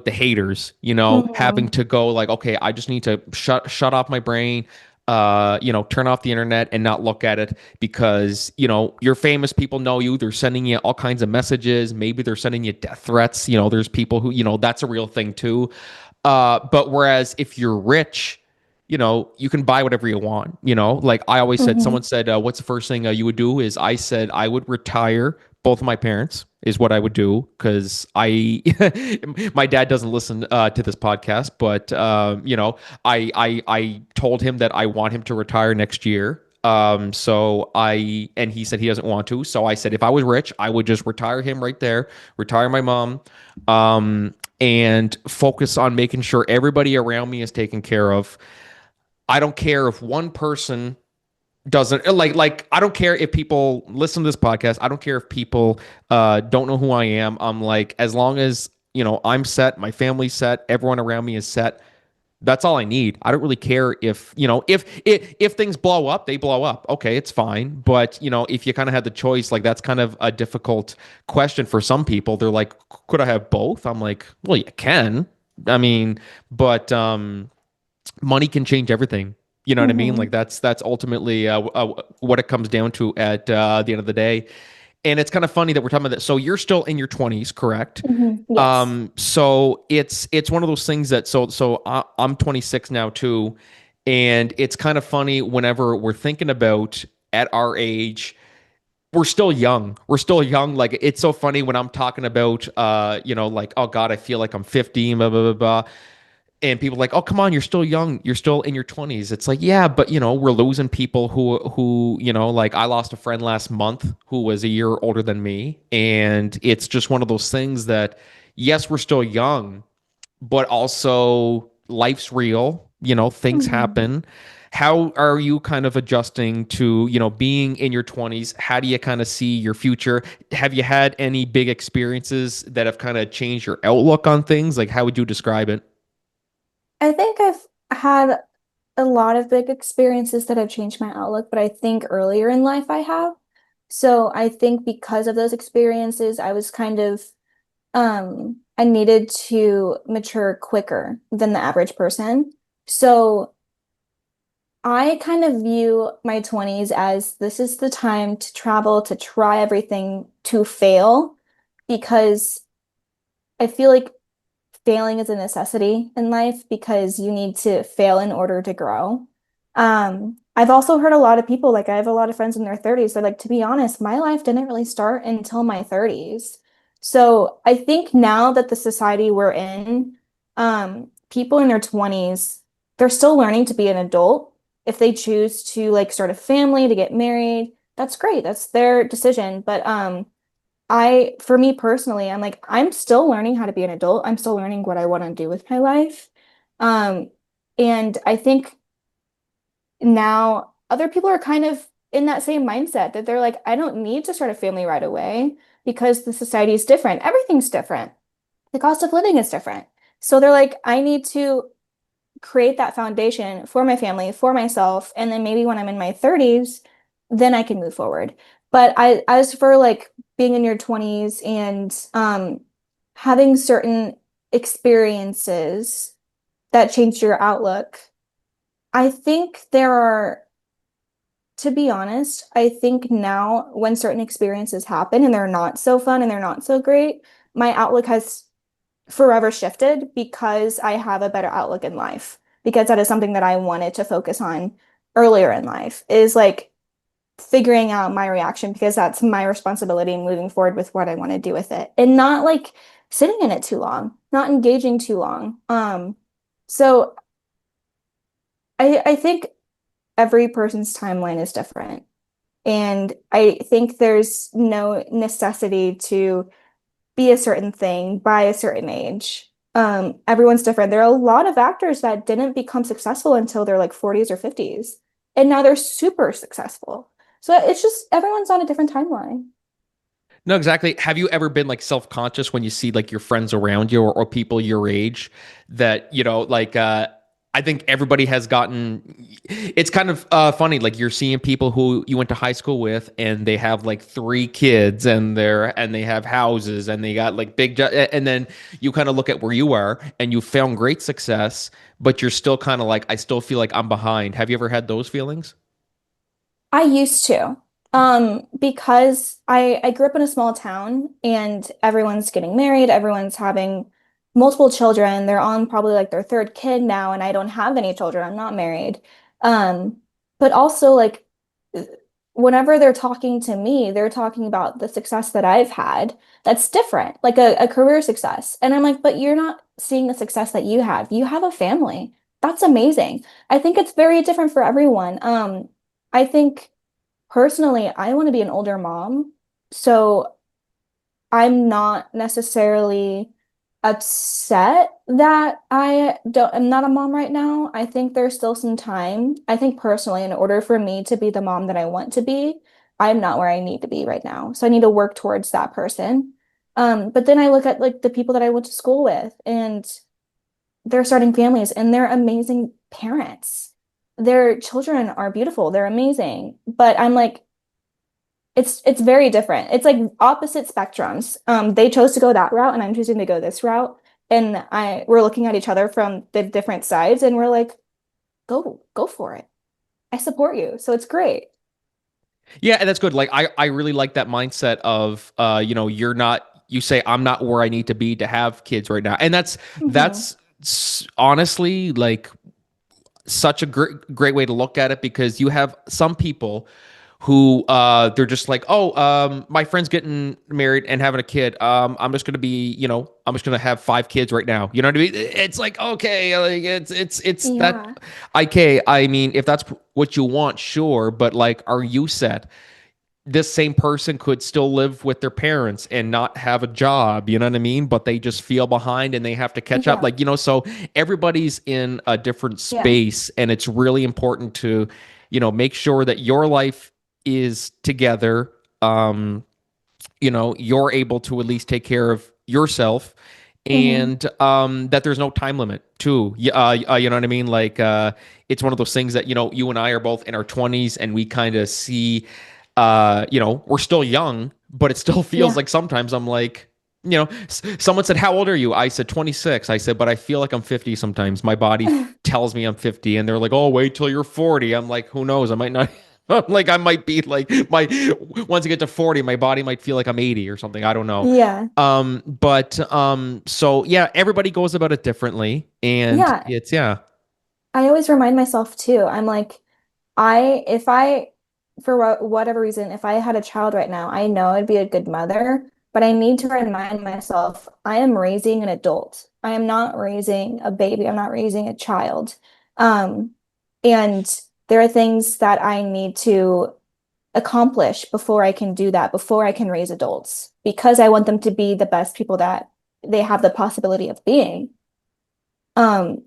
the haters, you know, having Mhm. to go like, okay, I just need to shut off my brain, you know, turn off the internet and not look at it because, you know, you're famous, people know you, they're sending you all kinds of messages, maybe they're sending you death threats, you know, there's people who, you know, that's a real thing too. But whereas if you're rich, you know, you can buy whatever you want, you know, like I always said, someone Mhm. said, what's the first thing you would do is I said, I would retire both of my parents is what I would do. Cause my dad doesn't listen to this podcast, but, you know, I told him that I want him to retire next year. And he said he doesn't want to. So I said, if I was rich, I would just retire him right there, retire my mom, and focus on making sure everybody around me is taken care of. I don't care if one person doesn't like I don't care if people listen to this podcast. I don't care if people don't know who I am. I'm like, as long as I'm set, my family's set, everyone around me is set. That's all I need. I don't really care if if things blow up, they blow up. Okay, it's fine. But if you kind of had the choice, like that's kind of a difficult question for some people. They're like, could I have both? I'm like, well, you can. I mean, but money can change everything. You know what I mean? Like Hmm. that's ultimately what it comes down to at the end of the day. And it's kind of funny that we're talking about that. So you're still in your 20s, correct? Yes. So it's one of those things that I'm 26 now too, and it's kind of funny whenever we're thinking about at our age. We're still young. We're still young. Like it's so funny when I'm talking about like, oh God, I feel like I'm 50, blah blah blah blah, and people are like, oh come on, you're still young, you're still in your 20s. It's like, yeah, but we're losing people who like I lost a friend last month who was a year older than me, and it's just one of those things that yes, we're still young, but also life's real, things Hmm. happen. How are you kind of adjusting to being in your 20s? How do you kind of see your future? Have you had any big experiences that have kind of changed your outlook on things? Like how would you describe it? I think I've had a lot of big experiences that have changed my outlook, but I think earlier in life I have. So I think because of those experiences, I was kind of I needed to mature quicker than the average person. So I kind of view my 20s as this is the time to travel, to try everything, to fail, because I feel like failing is a necessity in life because you need to fail in order to grow. I've also heard a lot of people, like I have a lot of friends in their 30s, they're like, to be honest, my life didn't really start until my 30s. So I think now that the society we're in, people in their 20s, they're still learning to be an adult. If they choose to like start a family, to get married, that's great. That's their decision. But for me personally, I'm like, I'm still learning how to be an adult. I'm still learning what I want to do with my life. Um, and I think now other people are kind of in that same mindset that they're like, I don't need to start a family right away because the society is different. Everything's different. The cost of living is different. So they're like, I need to create that foundation for my family, for myself, and then maybe when I'm in my 30s, then I can move forward. But as for like being in your 20s and having certain experiences that changed your outlook, I think there are, to be honest, I think now when certain experiences happen and they're not so fun and they're not so great, my outlook has forever shifted because I have a better outlook in life. Because that is something that I wanted to focus on earlier in life, is like figuring out my reaction because that's my responsibility moving forward with what I want to do with it and not like sitting in it too long, not engaging too long. So I think every person's timeline is different. And I think there's no necessity to be a certain thing by a certain age. Everyone's different. There are a lot of actors that didn't become successful until they're like 40s or 50s, and now they're super successful. So it's just everyone's on a different timeline. No, exactly. Have you ever been like self-conscious when you see like your friends around you or people your age that, like I think everybody has gotten it's kind of funny like you're seeing people who you went to high school with and they have like three kids and they have houses and they got like and then you kind of look at where you are and you found great success, but you're still kind of like I still feel like I'm behind. Have you ever had those feelings? I used to, because I grew up in a small town and everyone's getting married, everyone's having multiple children. They're on probably like their third kid now, and I don't have any children. I'm not married. Um, but also like whenever they're talking to me, they're talking about the success that I've had. That's different, like a career success. And I'm like, but you're not seeing the success that you have. You have a family. That's amazing. I think it's very different for everyone. I think personally, I want to be an older mom, so I'm not necessarily upset that I'm not a mom right now. I think there's still some time. I think personally, in order for me to be the mom that I want to be, I'm not where I need to be right now. So I need to work towards that person. But then I look at like the people that I went to school with and they're starting families and they're amazing parents. Their children are beautiful. They're amazing. But I'm like, it's very different. It's like opposite spectrums. They chose to go that route, and I'm choosing to go this route. And we're looking at each other from the different sides, and we're like, go for it. I support you. So it's great. Yeah, and that's good. Like I really like that mindset of you're not you say I'm not where I need to be to have kids right now. And Hmm. honestly like such a great way to look at it because you have some people who they're just like, oh, my friend's getting married and having a kid. I'm just gonna be, I'm just gonna have 5 kids right now. You know what I mean? It's like, okay, like it's that. Yeah. Okay, I mean, if that's what you want, sure, but like, are you set? This same person could still live with their parents and not have a job, you know what I mean? But they just feel behind and they have to catch up. Yeah. Like, so everybody's in a different Yeah. space and it's really important to, make sure that your life is together. You're able to at least take care of yourself Hmm. and that there's no time limit too. You know what I mean? Like it's one of those things that you and I are both in our 20s, and we kind of see, we're still young, but it still feels Yeah. like sometimes I'm like, someone said, "How old are you?" I said 26. I said, but I feel like I'm 50 sometimes. My body tells me I'm 50, and they're like, "Oh, wait till you're 40." I'm like, "Who knows? I might not." Like I might be like my once I get to 40, my body might feel like I'm 80 or something. I don't know. Yeah. So yeah, everybody goes about it differently, and Yeah. it's yeah. I always remind myself too. I'm like, if I, for whatever reason, if I had a child right now, I know I'd be a good mother, but I need to remind myself I am raising an adult. I am not raising a baby. I'm not raising a child. Um, and there are things that I need to accomplish before I can do that, before I can raise adults, because I want them to be the best people that they have the possibility of being.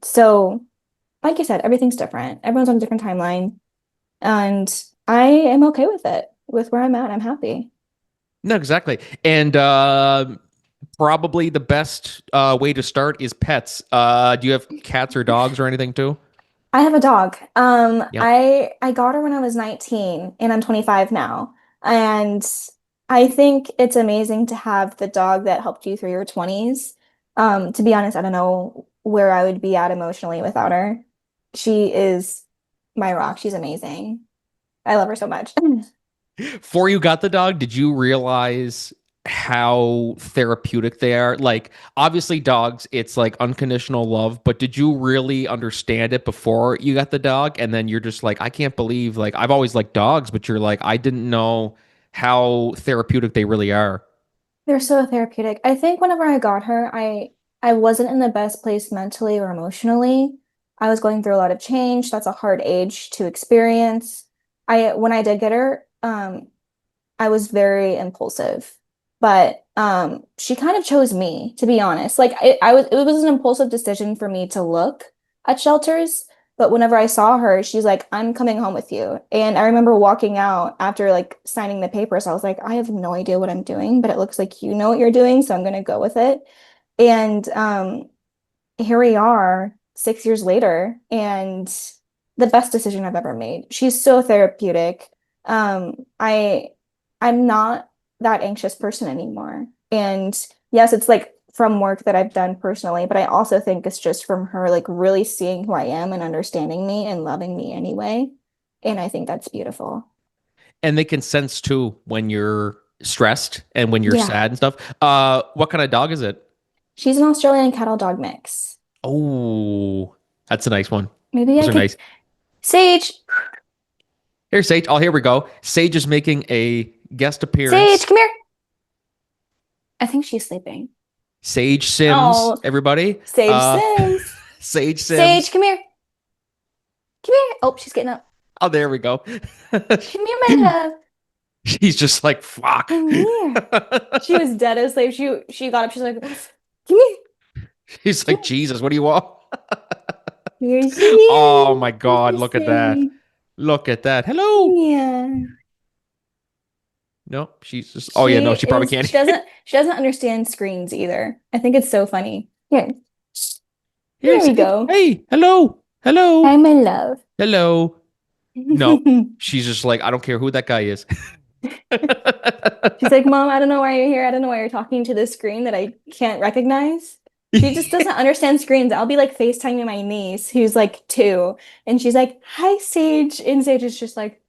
So like I said, everything's different. Everyone's on a different timeline. And I am okay with it, with where I'm at. I'm happy. No, exactly. And probably the best way to start is pets. Do you have cats or dogs or anything too? I have a dog. Yep. I got her when I was 19 and I'm 25 now. And I think it's amazing to have the dog that helped you through your 20s. To be honest, I don't know where I would be at emotionally without her. She is my rock. She's amazing. I love her so much. Before you got the dog, did you realize how therapeutic they are? Like, obviously, dogs, it's like unconditional love, but did you really understand it before you got the dog? And then you're just like, I can't believe, like, I've always liked dogs, but you're like, I didn't know how therapeutic they really are. They're so therapeutic. I think whenever I got her, I wasn't in the best place mentally or emotionally. I was going through a lot of change. That's a hard age to experience. I when I did get her, I was very impulsive. But she kind of chose me, to be honest. Like it was an impulsive decision for me to look at shelters. But whenever I saw her, she's like, I'm coming home with you. And I remember walking out after like signing the papers. I was like, I have no idea what I'm doing, but it looks like you know what you're doing, so I'm gonna go with it. And here we are 6 years later, and the best decision I've ever made. She's so therapeutic. I I'm not that anxious person anymore. And yes, it's like from work that I've done personally, but I also think it's just from her like really seeing who I am and understanding me and loving me anyway. And I think that's beautiful. And they can sense too when you're stressed and when you're Yeah. sad and stuff. What kind of dog is it? She's an Australian cattle dog mix. Oh, that's a nice one. Maybe I Those are could nice. Sage, Here's Sage. Oh, here we go. Sage is making a guest Sage, appearance. come here. I think she's sleeping. Sage Sims, Oh, everybody. Sage Sims. Sage Sage, Sims. come here. Come here. Oh, she's getting up. Oh, there we go. Come here, my love. She's just like, fuck. Come here. She was dead asleep. She got up. She's like, come here. He's like, Jesus, what do you want? Here she Oh is. my God, look at that. Jessie. Look at that. Hello. Yeah. No, she's just, oh yeah, no, she probably can't. She doesn't understand screens either. I think it's so funny. Here. Here, There we say, go. hey, hello, Hi, hello, my love. hello. No, she's just like, I don't care who that guy is. She's like, Mom, I don't know why you're here. I don't know why you're talking to this screen that I can't recognize. She just doesn't understand screens. I'll be like FaceTiming my niece who's like 2, and she's like, Hi, Sage. And Sage is just like,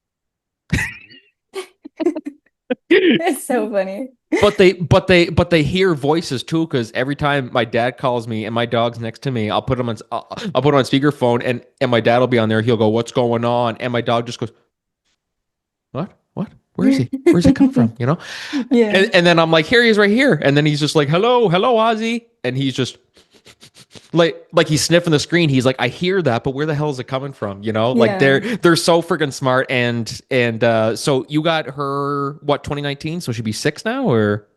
it's so funny. But they hear voices too, because every time my dad calls me and my dog's next to me, I'll put him on speakerphone, and my dad will be on there. He'll go, "What's going on?" And my dog just goes, "What? Where is he? Where's he come from?" You know. Yeah. And then I'm like, "Here he is, right here." And then he's just like, "Hello, hello, Ozzy," and he's just like he's sniffing the screen. He's like, I hear that, but where the hell is it coming from? You know, like Yeah. they're so freaking smart. And so you got her what 2019? So she'd be 6 now, or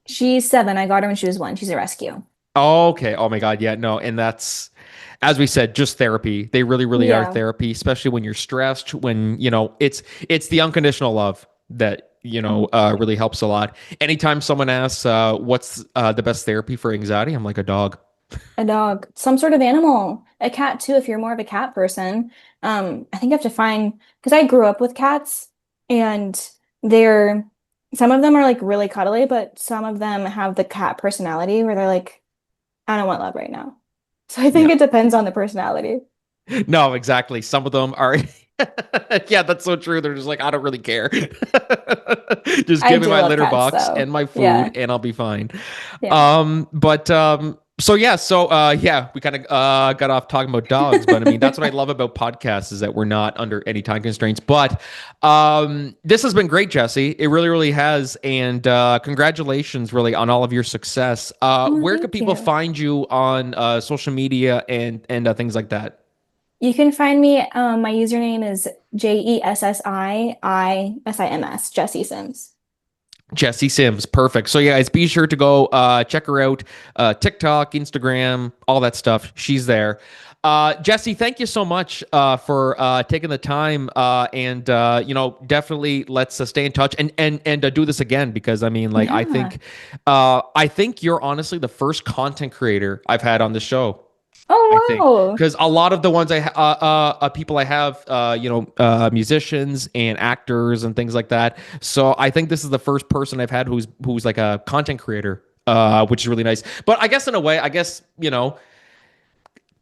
She's 7. I got her when she was 1. She's a rescue. oh, okay. Oh my God, yeah, no, and that's as we said, just therapy. They really are Yeah. therapy, especially when you're stressed. When it's the unconditional love that really helps a lot. Anytime someone asks, "What's the best therapy for anxiety?" I'm like a dog. A dog, some sort of animal, a cat too, if you're more of a cat person. I think you have to find, because I grew up with cats and they're, some of them are like really cuddly, but some of them have the cat personality where they're like, I don't want love right now. So I think Yeah. it depends on the personality. No, exactly. Some of them are, yeah, that's so true. They're just like, I don't really care. Just I give me do my love litter cats box and though. my Yeah. food, and I'll be fine. Yeah. So we kind of got off talking about dogs, but I mean, that's what I love about podcasts is that we're not under any time constraints. But this has been great, Jessi. It really has, and congratulations, really, on all of your success. Oh, Where could thank people you. find you on social media and things like that? You can find me, my username is JESSIISIMS, Jessie Sims. Jessi Sims, perfect. So yeah, guys, be sure to go check her out. TikTok, Instagram, all that stuff. She's there. Jessi, thank you so much for taking the time, and definitely let's stay in touch and do this again because I mean, like, Yeah. I think you're honestly the first content creator I've had on the show. I Oh, think wow. because a lot of the ones people I have, musicians and actors and things like that. So I think this is the first person I've had who's like a content creator, which is really nice. But I guess in a way,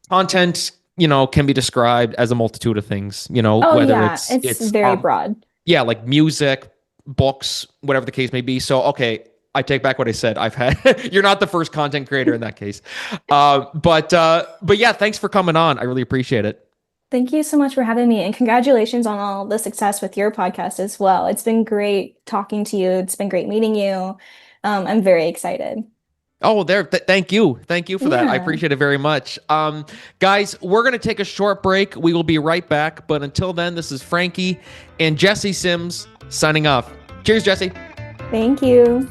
content, can be described as a multitude of things. Oh, Whether yeah. it's It's it's very art, broad. yeah, like music, books, whatever the case may be. So, okay, I take back what I said. I've had you're not the first content creator in that case, but yeah, thanks for coming on. I really appreciate it. Thank you so much for having me, and congratulations on all the success with your podcast as well. It's been great talking to you. It's been great meeting you. I'm very excited. Oh, thank you for that. I Yeah. appreciate it very much. Guys, we're gonna take a short break. We will be right back. But until then, this is Frankie and Jessi Sims signing off. Cheers, Jessi. Thank you.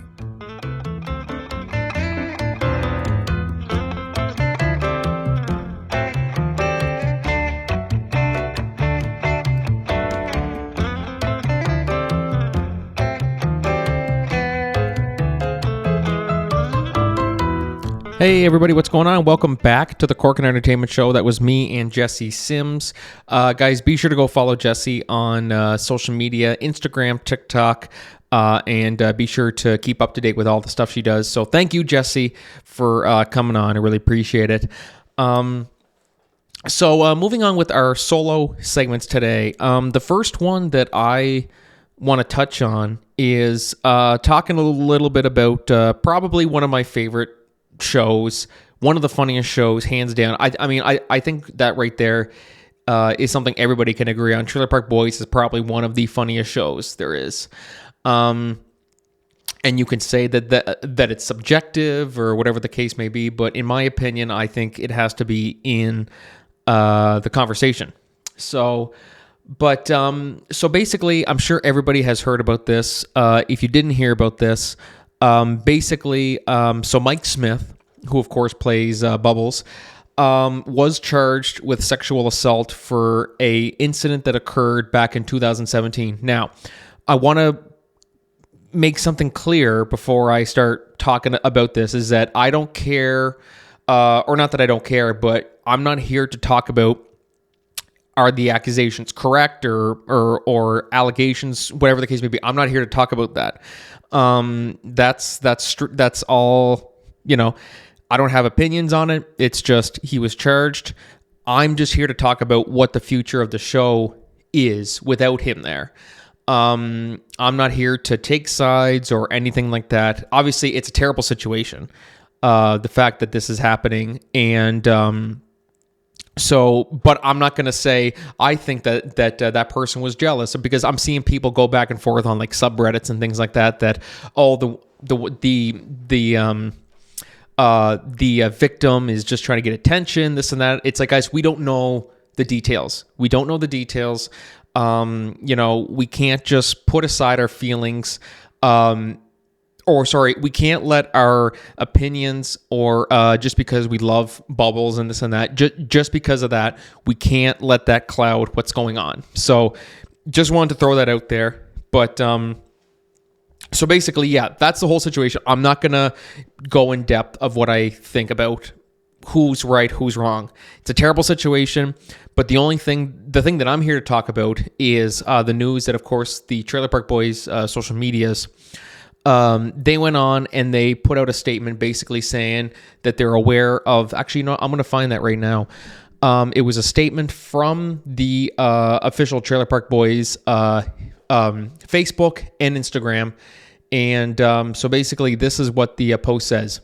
Hey everybody, what's going on? Welcome back to the Corkin Entertainment Show. That was me and Jessi Sims. Guys, be sure to go follow Jessi on social media, Instagram, TikTok, and be sure to keep up to date with all the stuff she does. So thank you, Jessi, for coming on. I really appreciate it. So moving on with our solo segments today. The first one that I want to touch on is talking a little bit about probably one of my favorite shows, one of the funniest shows, hands down. I think that right there is something everybody can agree on. Trailer Park Boys is probably one of the funniest shows there is. And you can say that it's subjective or whatever the case may be, but in my opinion, I think it has to be in the conversation. So basically, I'm sure everybody has heard about this. If you didn't hear about this, so Mike Smith, who of course plays Bubbles, was charged with sexual assault for a incident that occurred back in 2017. Now, I want to make something clear before I start talking about this, is that I don't care, or not that I don't care, but I'm not here to talk about are the accusations correct or allegations, whatever the case may be. I'm not here to talk about that. That's all, I don't have opinions on it. It's just he was charged. I'm just here to talk about what the future of the show is without him there. I'm not here to take sides or anything like that. Obviously, it's a terrible situation, the fact that this is happening. And but I'm not going to say I think that person was jealous, because I'm seeing people go back and forth on like subreddits and things like that. The victim is just trying to get attention, this and that. It's like, guys, we don't know the details. We can't just put aside our feelings, we can't let our opinions or just because we love Bubbles and this and that, just because of that, we can't let that cloud what's going on. So just wanted to throw that out there. But so basically, yeah, that's the whole situation. I'm not going to go in depth of what I think about who's right, who's wrong. It's a terrible situation, but the thing that I'm here to talk about is the news that, of course, the Trailer Park Boys social medias, they went on and they put out a statement basically saying that they're aware of, actually, I'm going to find that right now. It was a statement from the official Trailer Park Boys Facebook and Instagram. And so basically, this is what the post says.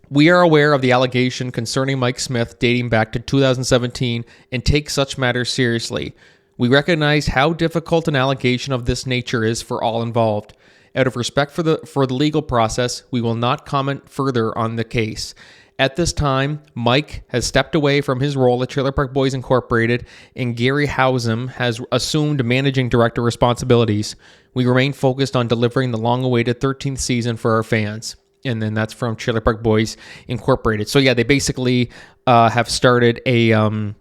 We are aware of the allegation concerning Mike Smith dating back to 2017 and take such matters seriously. We recognize how difficult an allegation of this nature is for all involved. Out of respect for the legal process, we will not comment further on the case. At this time, Mike has stepped away from his role at Trailer Park Boys Incorporated, and Gary Housem has assumed managing director responsibilities. We remain focused on delivering the long-awaited 13th season for our fans. And then that's from Trailer Park Boys Incorporated. So yeah, they basically have started a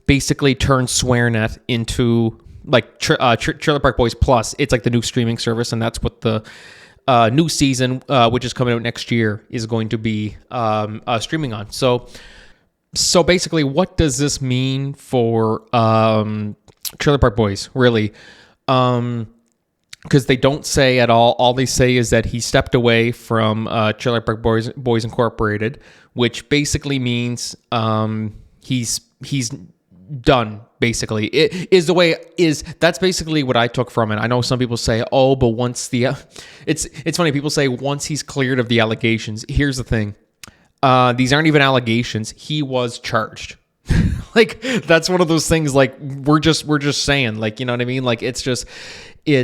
basically turned SwearNet into like Trailer Park Boys Plus. It's like the new streaming service, and that's what the new season, which is coming out next year, is going to be streaming on. So basically, what does this mean for Trailer Park Boys, really? Because they don't say at all. All they say is that he stepped away from Trailer Park Boys Incorporated, which basically means he's done. Basically, that's basically what I took from it. I know some people say, "Oh, but once it's funny." People say once he's cleared of the allegations. Here's the thing: these aren't even allegations. He was charged. Like, that's one of those things. Like, we're just saying, like, you know what I mean? Like, it's there's no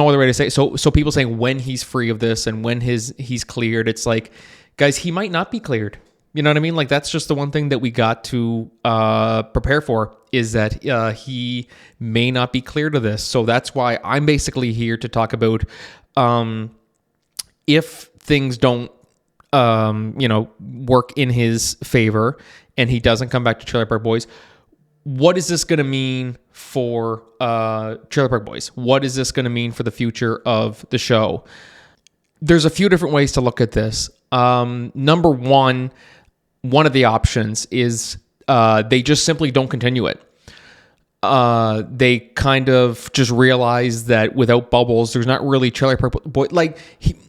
other way to say it. So people saying when he's free of this and when he's cleared, it's like, guys, he might not be cleared. You know what I mean? Like, that's just the one thing that we got to prepare for, is that he may not be cleared of this. So that's why I'm basically here to talk about if things don't work in his favor and he doesn't come back to Trailer Park Boys, what is this going to mean for Trailer Park Boys? What is this going to mean for the future of the show? There's a few different ways to look at this. Number one of the options is they just simply don't continue it. They kind of just realize that without Bubbles, there's not really Trailer Park Boy. Like,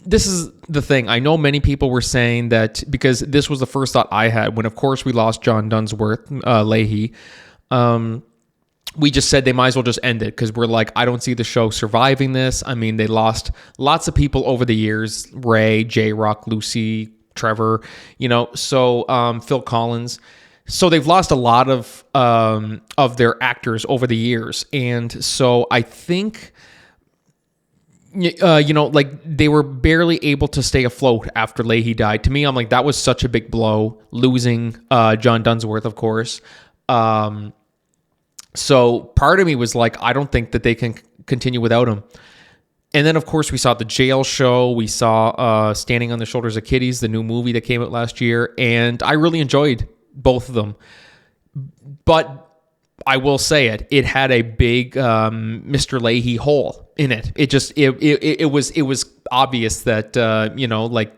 this is the thing. I know many people were saying that, because this was the first thought I had when, of course, we lost John Dunsworth, Leahy. We just said they might as well just end it, because we're like, I don't see the show surviving this. I mean, they lost lots of people over the years: Ray, J-Rock, Lucy, Trevor, so Phil Collins. So they've lost a lot of their actors over the years. And so I think, like, they were barely able to stay afloat after Leahy died. To me, I'm like, that was such a big blow, losing John Dunsworth, of course. So part of me was like, I don't think that they can continue without him. And then, of course, we saw the jail show. We saw Standing on the Shoulders of Kitties, the new movie that came out last year. And I really enjoyed both of them. But I will say it had a big Mr. Leahy hole in it. It was obvious that, like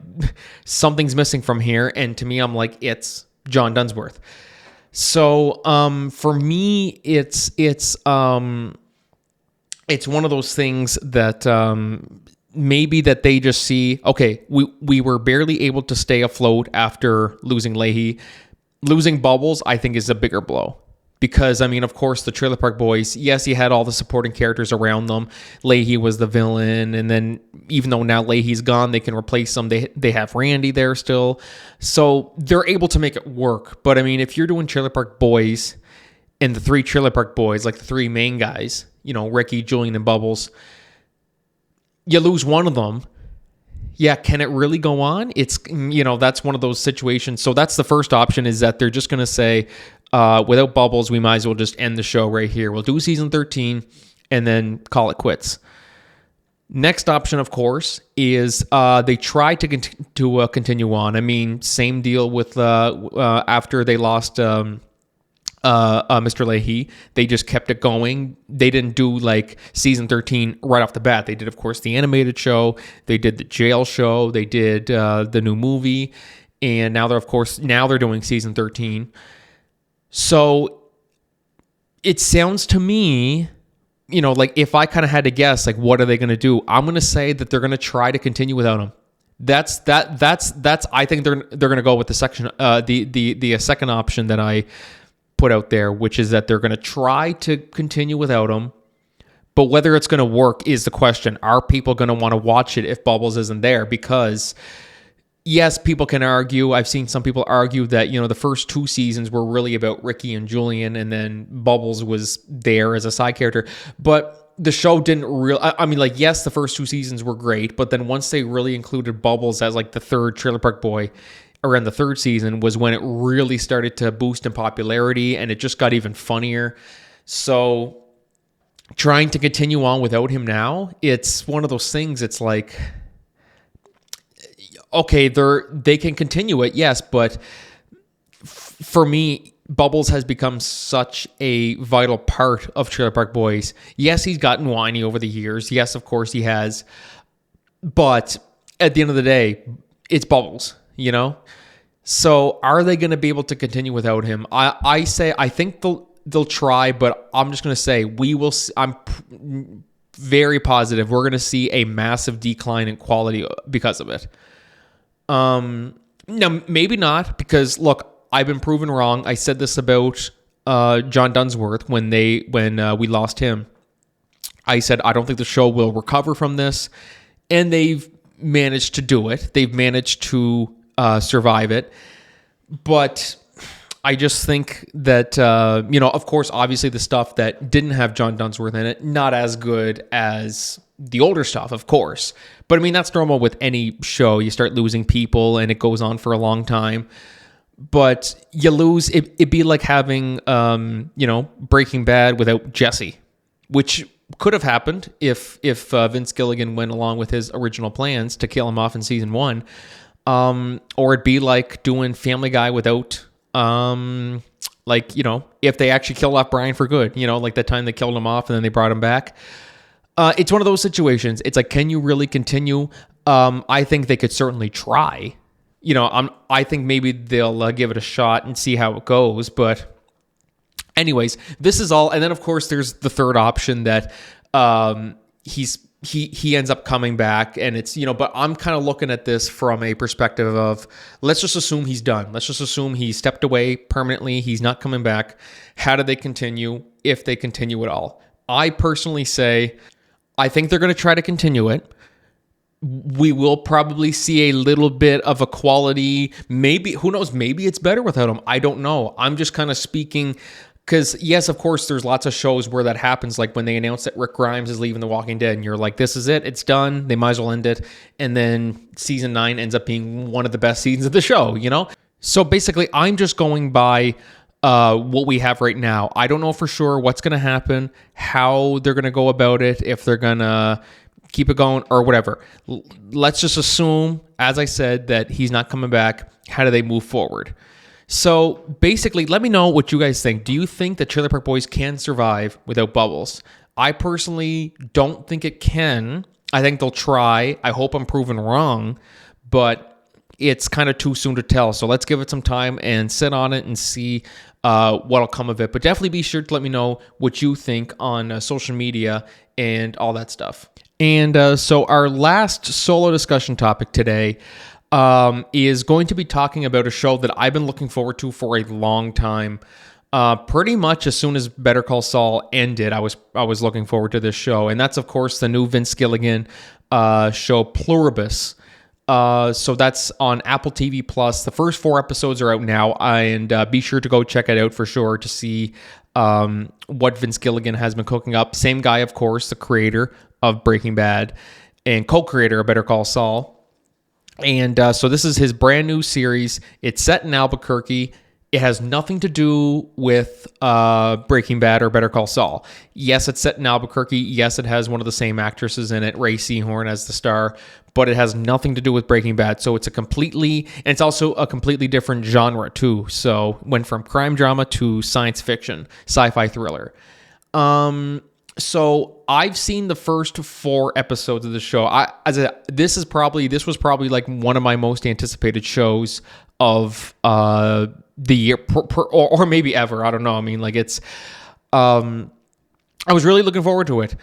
something's missing from here. And to me, I'm like, it's John Dunsworth. So for me, it's one of those things that maybe that they just see, okay, we were barely able to stay afloat after losing Leahy. Losing Bubbles, I think, is a bigger blow. Because, I mean, of course, the Trailer Park Boys, yes, you had all the supporting characters around them. Leahy was the villain, and then even though now Leahy's gone, they can replace him. They have Randy there still. So they're able to make it work. But, I mean, if you're doing Trailer Park Boys and the three Trailer Park Boys, like the three main guys, Ricky, Julian, and Bubbles, you lose one of them. Yeah, can it really go on? It's, that's one of those situations. So that's the first option, is that they're just going to say, without Bubbles, we might as well just end the show right here. We'll do season 13 and then call it quits. Next option, of course, is they try to continue on. I mean, same deal with after they lost Mr. Leahy. They just kept it going. They didn't do like season 13 right off the bat. They did, of course, the animated show. They did the jail show. They did the new movie. And now they're doing season 13. So it sounds to me, like if I kind of had to guess, like what are they going to do? I'm going to say that they're going to try to continue without him. That's I think they're going to go with the second option that I put out there, which is that they're going to try to continue without him. But whether it's going to work is the question. Are people going to want to watch it if Bubbles isn't there? Because yes, people can argue. I've seen some people argue that, the first two seasons were really about Ricky and Julian, and then Bubbles was there as a side character. But the show didn't really, yes, the first two seasons were great, but then once they really included Bubbles as like the third Trailer Park Boy around the third season was when it really started to boost in popularity, and it just got even funnier. So trying to continue on without him now, it's one of those things. It's like, okay, they can continue it, yes, but for me, Bubbles has become such a vital part of Trailer Park Boys. Yes, he's gotten whiny over the years. Yes, of course he has. But at the end of the day, it's Bubbles, So are they going to be able to continue without him? I think they'll try, but I'm just going to say we will. I'm very positive we're going to see a massive decline in quality because of it. No, maybe not, because look, I've been proven wrong. I said this about John Dunsworth when we lost him. I said I don't think the show will recover from this, and they've managed to do it. They've managed to survive it, but I just think that of course, obviously the stuff that didn't have John Dunsworth in it, not as good as the older stuff, of course. But I mean, that's normal with any show. You start losing people and it goes on for a long time. But you lose, it'd be like having, Breaking Bad without Jessi, which could have happened if Vince Gilligan went along with his original plans to kill him off in season 1. Or it'd be like doing Family Guy without, if they actually killed off Brian for good, like that time they killed him off and then they brought him back. It's one of those situations. It's like, can you really continue? I think they could certainly try. I think maybe they'll give it a shot and see how it goes. But anyways, this is all. And then, of course, there's the third option that he ends up coming back. And it's, but I'm kind of looking at this from a perspective of, let's just assume he's done. Let's just assume he stepped away permanently. He's not coming back. How do they continue, if they continue at all? I personally say, I think they're going to try to continue it. We will probably see a little bit of a quality, maybe, who knows, maybe it's better without him. I don't know. I'm just kind of speaking because, yes, of course, there's lots of shows where that happens, like when they announce that Rick Grimes is leaving The Walking Dead, and you're like, this is it, it's done, they might as well end it. And then season 9 ends up being one of the best seasons of the show, So basically, I'm just going by what we have right now. I don't know for sure what's going to happen, how they're going to go about it, if they're going to keep it going, or whatever. Let's just assume, as I said, that he's not coming back. How do they move forward? So basically, let me know what you guys think. Do you think that Trailer Park Boys can survive without Bubbles? I personally don't think it can. I think they'll try. I hope I'm proven wrong, but it's kind of too soon to tell. So let's give it some time and sit on it and see what'll come of it. But definitely be sure to let me know what you think on social media and all that stuff. And so our last solo discussion topic today is going to be talking about a show that I've been looking forward to for a long time. Pretty much as soon as Better Call Saul ended, I was looking forward to this show, and that's of course the new Vince Gilligan show Pluribus. So that's on Apple TV Plus. The first 4 episodes are out now, and be sure to go check it out for sure to see what Vince Gilligan has been cooking up. Same guy, of course, the creator of Breaking Bad and co-creator of Better Call Saul. And so this is his brand new series. It's set in Albuquerque. It has nothing to do with Breaking Bad or Better Call Saul. Yes, it's set in Albuquerque. Yes, it has one of the same actresses in it, Ray Seahorn, as the star, but it has nothing to do with Breaking Bad. So it's it's also a completely different genre too. So went from crime drama to science fiction, sci-fi thriller. So I've seen the first 4 episodes of the show. This was probably like one of my most anticipated shows of the year, or maybe ever. I don't know. I mean, like I was really looking forward to it.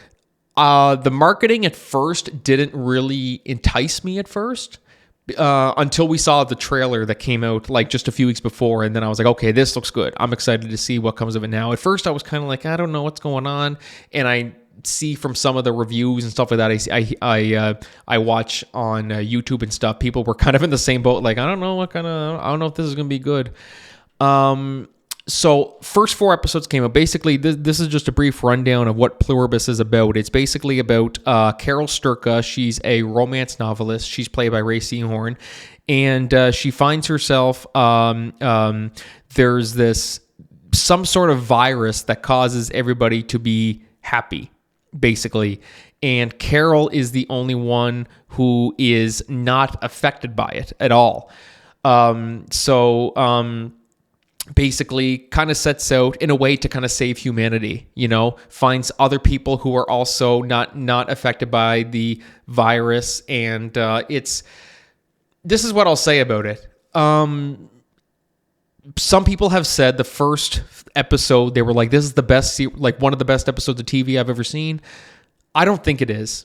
The marketing at first didn't really entice me at first. Until we saw the trailer that came out like just a few weeks before, and then I was like, okay, this looks good. I'm excited to see what comes of it now. At first I was kind of like, I don't know what's going on, and I see from some of the reviews and stuff like that, I watch on YouTube and stuff, people were kind of in the same boat, like I don't know if this is gonna be good. So first 4 episodes came out. Basically, this is just a brief rundown of what Pluribus is about. It's basically about Carol Sturka. She's a romance novelist. She's played by Ray Seahorn. And she finds herself, there's some sort of virus that causes everybody to be happy, basically. And Carol is the only one who is not affected by it at all. Basically kind of sets out in a way to kind of save humanity, finds other people who are also not affected by the virus. And this is what I'll say about it. Some people have said the first episode, they were like, this is the best, like one of the best episodes of TV I've ever seen. I don't think it is.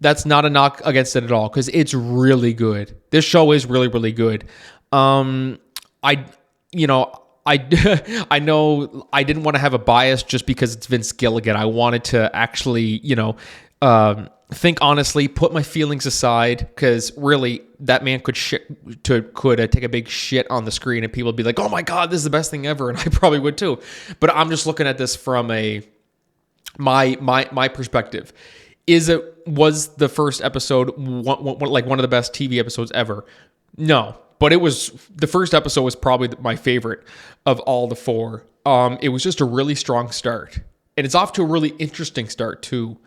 That's not a knock against it at all, because it's really good. This show is really, really good. I know I didn't want to have a bias just because it's Vince Gilligan. I wanted to actually, think honestly, put my feelings aside, because really that man could take a big shit on the screen and people would be like, oh my God, this is the best thing ever. And I probably would too. But I'm just looking at this from my perspective. Was the first episode one of the best TV episodes ever? No. But the first episode was probably my favorite of all the 4. It was just a really strong start. And it's off to a really interesting start too.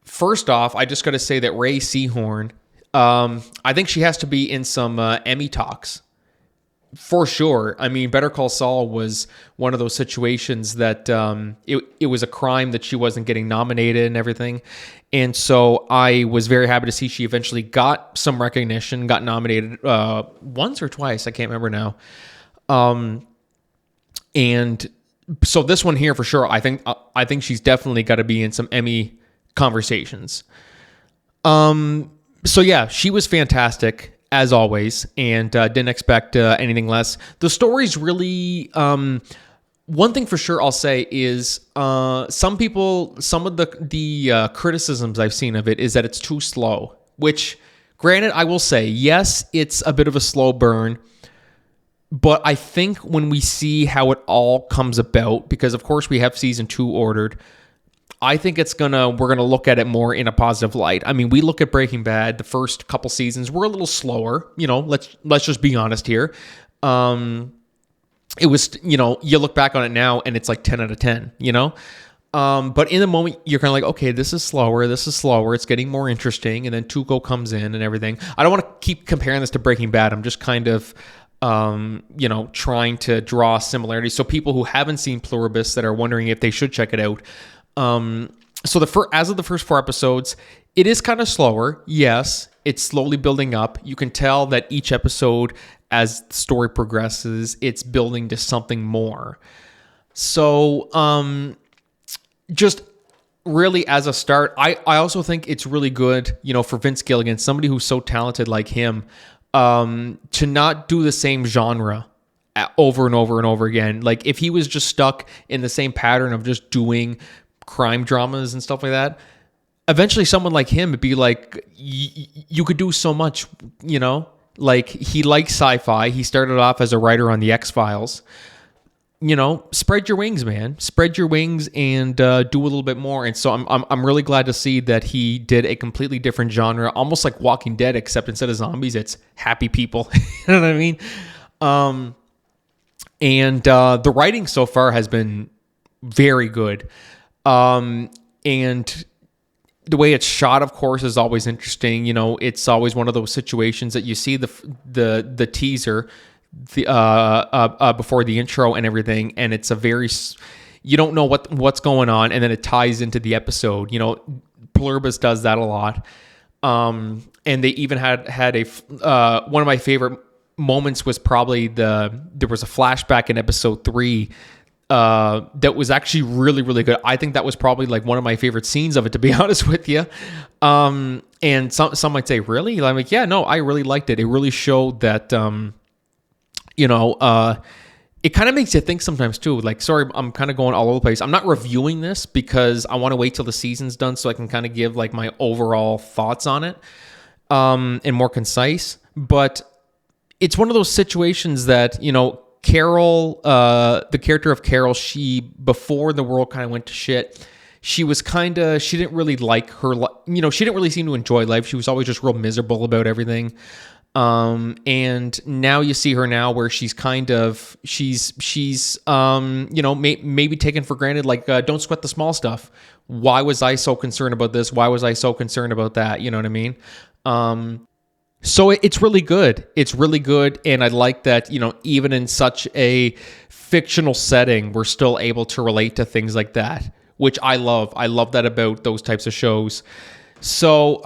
First off, I just got to say that Ray Seahorn, I think she has to be in some Emmy talks. For sure. I mean, Better Call Saul was one of those situations that it was a crime that she wasn't getting nominated and everything. And so I was very happy to see she eventually got some recognition, got nominated once or twice. I can't remember now. And so this one here for sure, I think she's definitely got to be in some Emmy conversations. So yeah, she was fantastic as always, and didn't expect anything less. The story's really, one thing for sure I'll say is some of the criticisms I've seen of it is that it's too slow, which granted, I will say, yes, it's a bit of a slow burn, but I think when we see how it all comes about, because of course we have season 2 ordered, I think we're gonna look at it more in a positive light. I mean, we look at Breaking Bad, the first couple seasons were a little slower. Let's just be honest here. It was, you look back on it now and it's like 10 out of 10. But in the moment, you're kind of like, okay, this is slower. It's getting more interesting. And then Tuco comes in and everything. I don't want to keep comparing this to Breaking Bad. I'm just kind of, trying to draw similarities. So people who haven't seen Pluribus that are wondering if they should check it out. So as of the first 4 episodes, it is kind of slower. Yes, it's slowly building up. You can tell that each episode, as the story progresses, it's building to something more. So, just really as a start, I also think it's really good, for Vince Gilligan, somebody who's so talented like him, to not do the same genre over and over and over again. Like if he was just stuck in the same pattern of just doing crime dramas and stuff like that, eventually someone like him would be like, you could do so much, like he likes sci-fi. He started off as a writer on the X-Files. Spread your wings, man. Spread your wings and do a little bit more. And so I'm really glad to see that he did a completely different genre, almost like Walking Dead, except instead of zombies, it's happy people. You know what I mean? And the writing so far has been very good. And the way it's shot, of course, is always interesting. It's always one of those situations that you see the teaser before the intro and everything, and it's a very, you don't know what's going on, and then it ties into the episode. Pluribus does that a lot, and they even had a one of my favorite moments was probably there was a flashback in episode 3 that was actually really, really good. I think that was probably like one of my favorite scenes of it, to be honest with you. And some might say, really? I'm like, yeah, no, I really liked it. It really showed that it kind of makes you think sometimes too. Like, sorry, I'm kind of going all over the place. I'm not reviewing this because I want to wait till the season's done so I can kind of give like my overall thoughts on it, and more concise. But it's one of those situations that, Carol, the character of Carol, before the world kind of went to shit, she didn't really like her, she didn't really seem to enjoy life. She was always just real miserable about everything. And now you see her now where she's maybe taken for granted, like, don't sweat the small stuff. Why was I so concerned about this? Why was I so concerned about that? You know what I mean? So it's really good. It's really good. And I like that, even in such a fictional setting, we're still able to relate to things like that, which I love. I love that about those types of shows. So,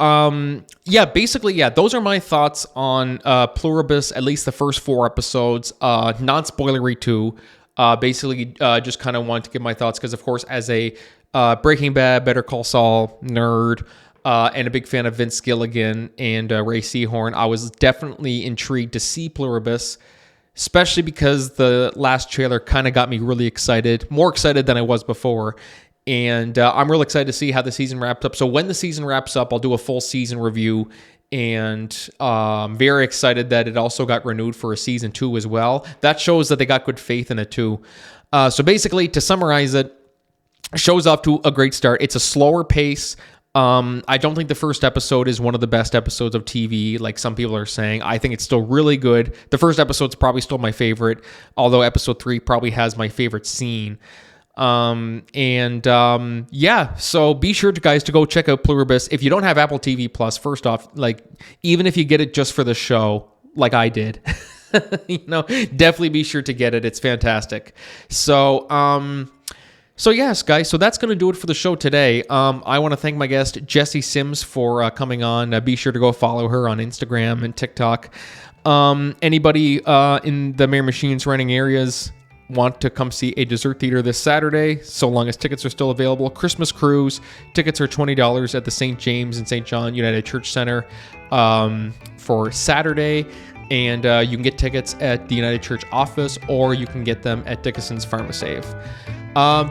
basically, those are my thoughts on Pluribus, at least the first 4 episodes. Non-spoilery too. Just kind of wanted to give my thoughts because, of course, as a Breaking Bad, Better Call Saul nerd, and a big fan of Vince Gilligan and Ray Seahorn, I was definitely intrigued to see Pluribus, especially because the last trailer kind of got me really excited, more excited than I was before. And I'm real excited to see how the season wraps up. So when the season wraps up, I'll do a full season review. And I'm very excited that it also got renewed for a season 2 as well. That shows that they got good faith in it too. So basically, to summarize it, show's off to a great start. It's a slower pace. I don't think the first episode is one of the best episodes of TV, like some people are saying. I think it's still really good. The first episode's probably still my favorite, although episode 3 probably has my favorite scene. So be sure to guys to go check out Pluribus. If you don't have Apple TV Plus, first off, like, even if you get it just for the show, like I did, definitely be sure to get it. It's fantastic. So yes, guys, so that's going to do it for the show today. I want to thank my guest, Jessi Sims, for coming on. Be sure to go follow her on Instagram and TikTok. Anybody in the Mary Machine surrounding areas want to come see a dessert theater this Saturday, so long as tickets are still available. Christmas Cruise. Tickets are $20 at the St. James and St. John United Church Center for Saturday. And you can get tickets at the United Church office, or you can get them at Dickinson's PharmaSave.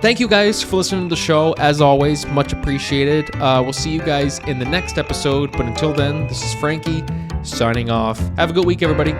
Thank you guys for listening to the show. As always, much appreciated. We'll see you guys in the next episode. But until then, this is Frankie signing off. Have a good week, everybody.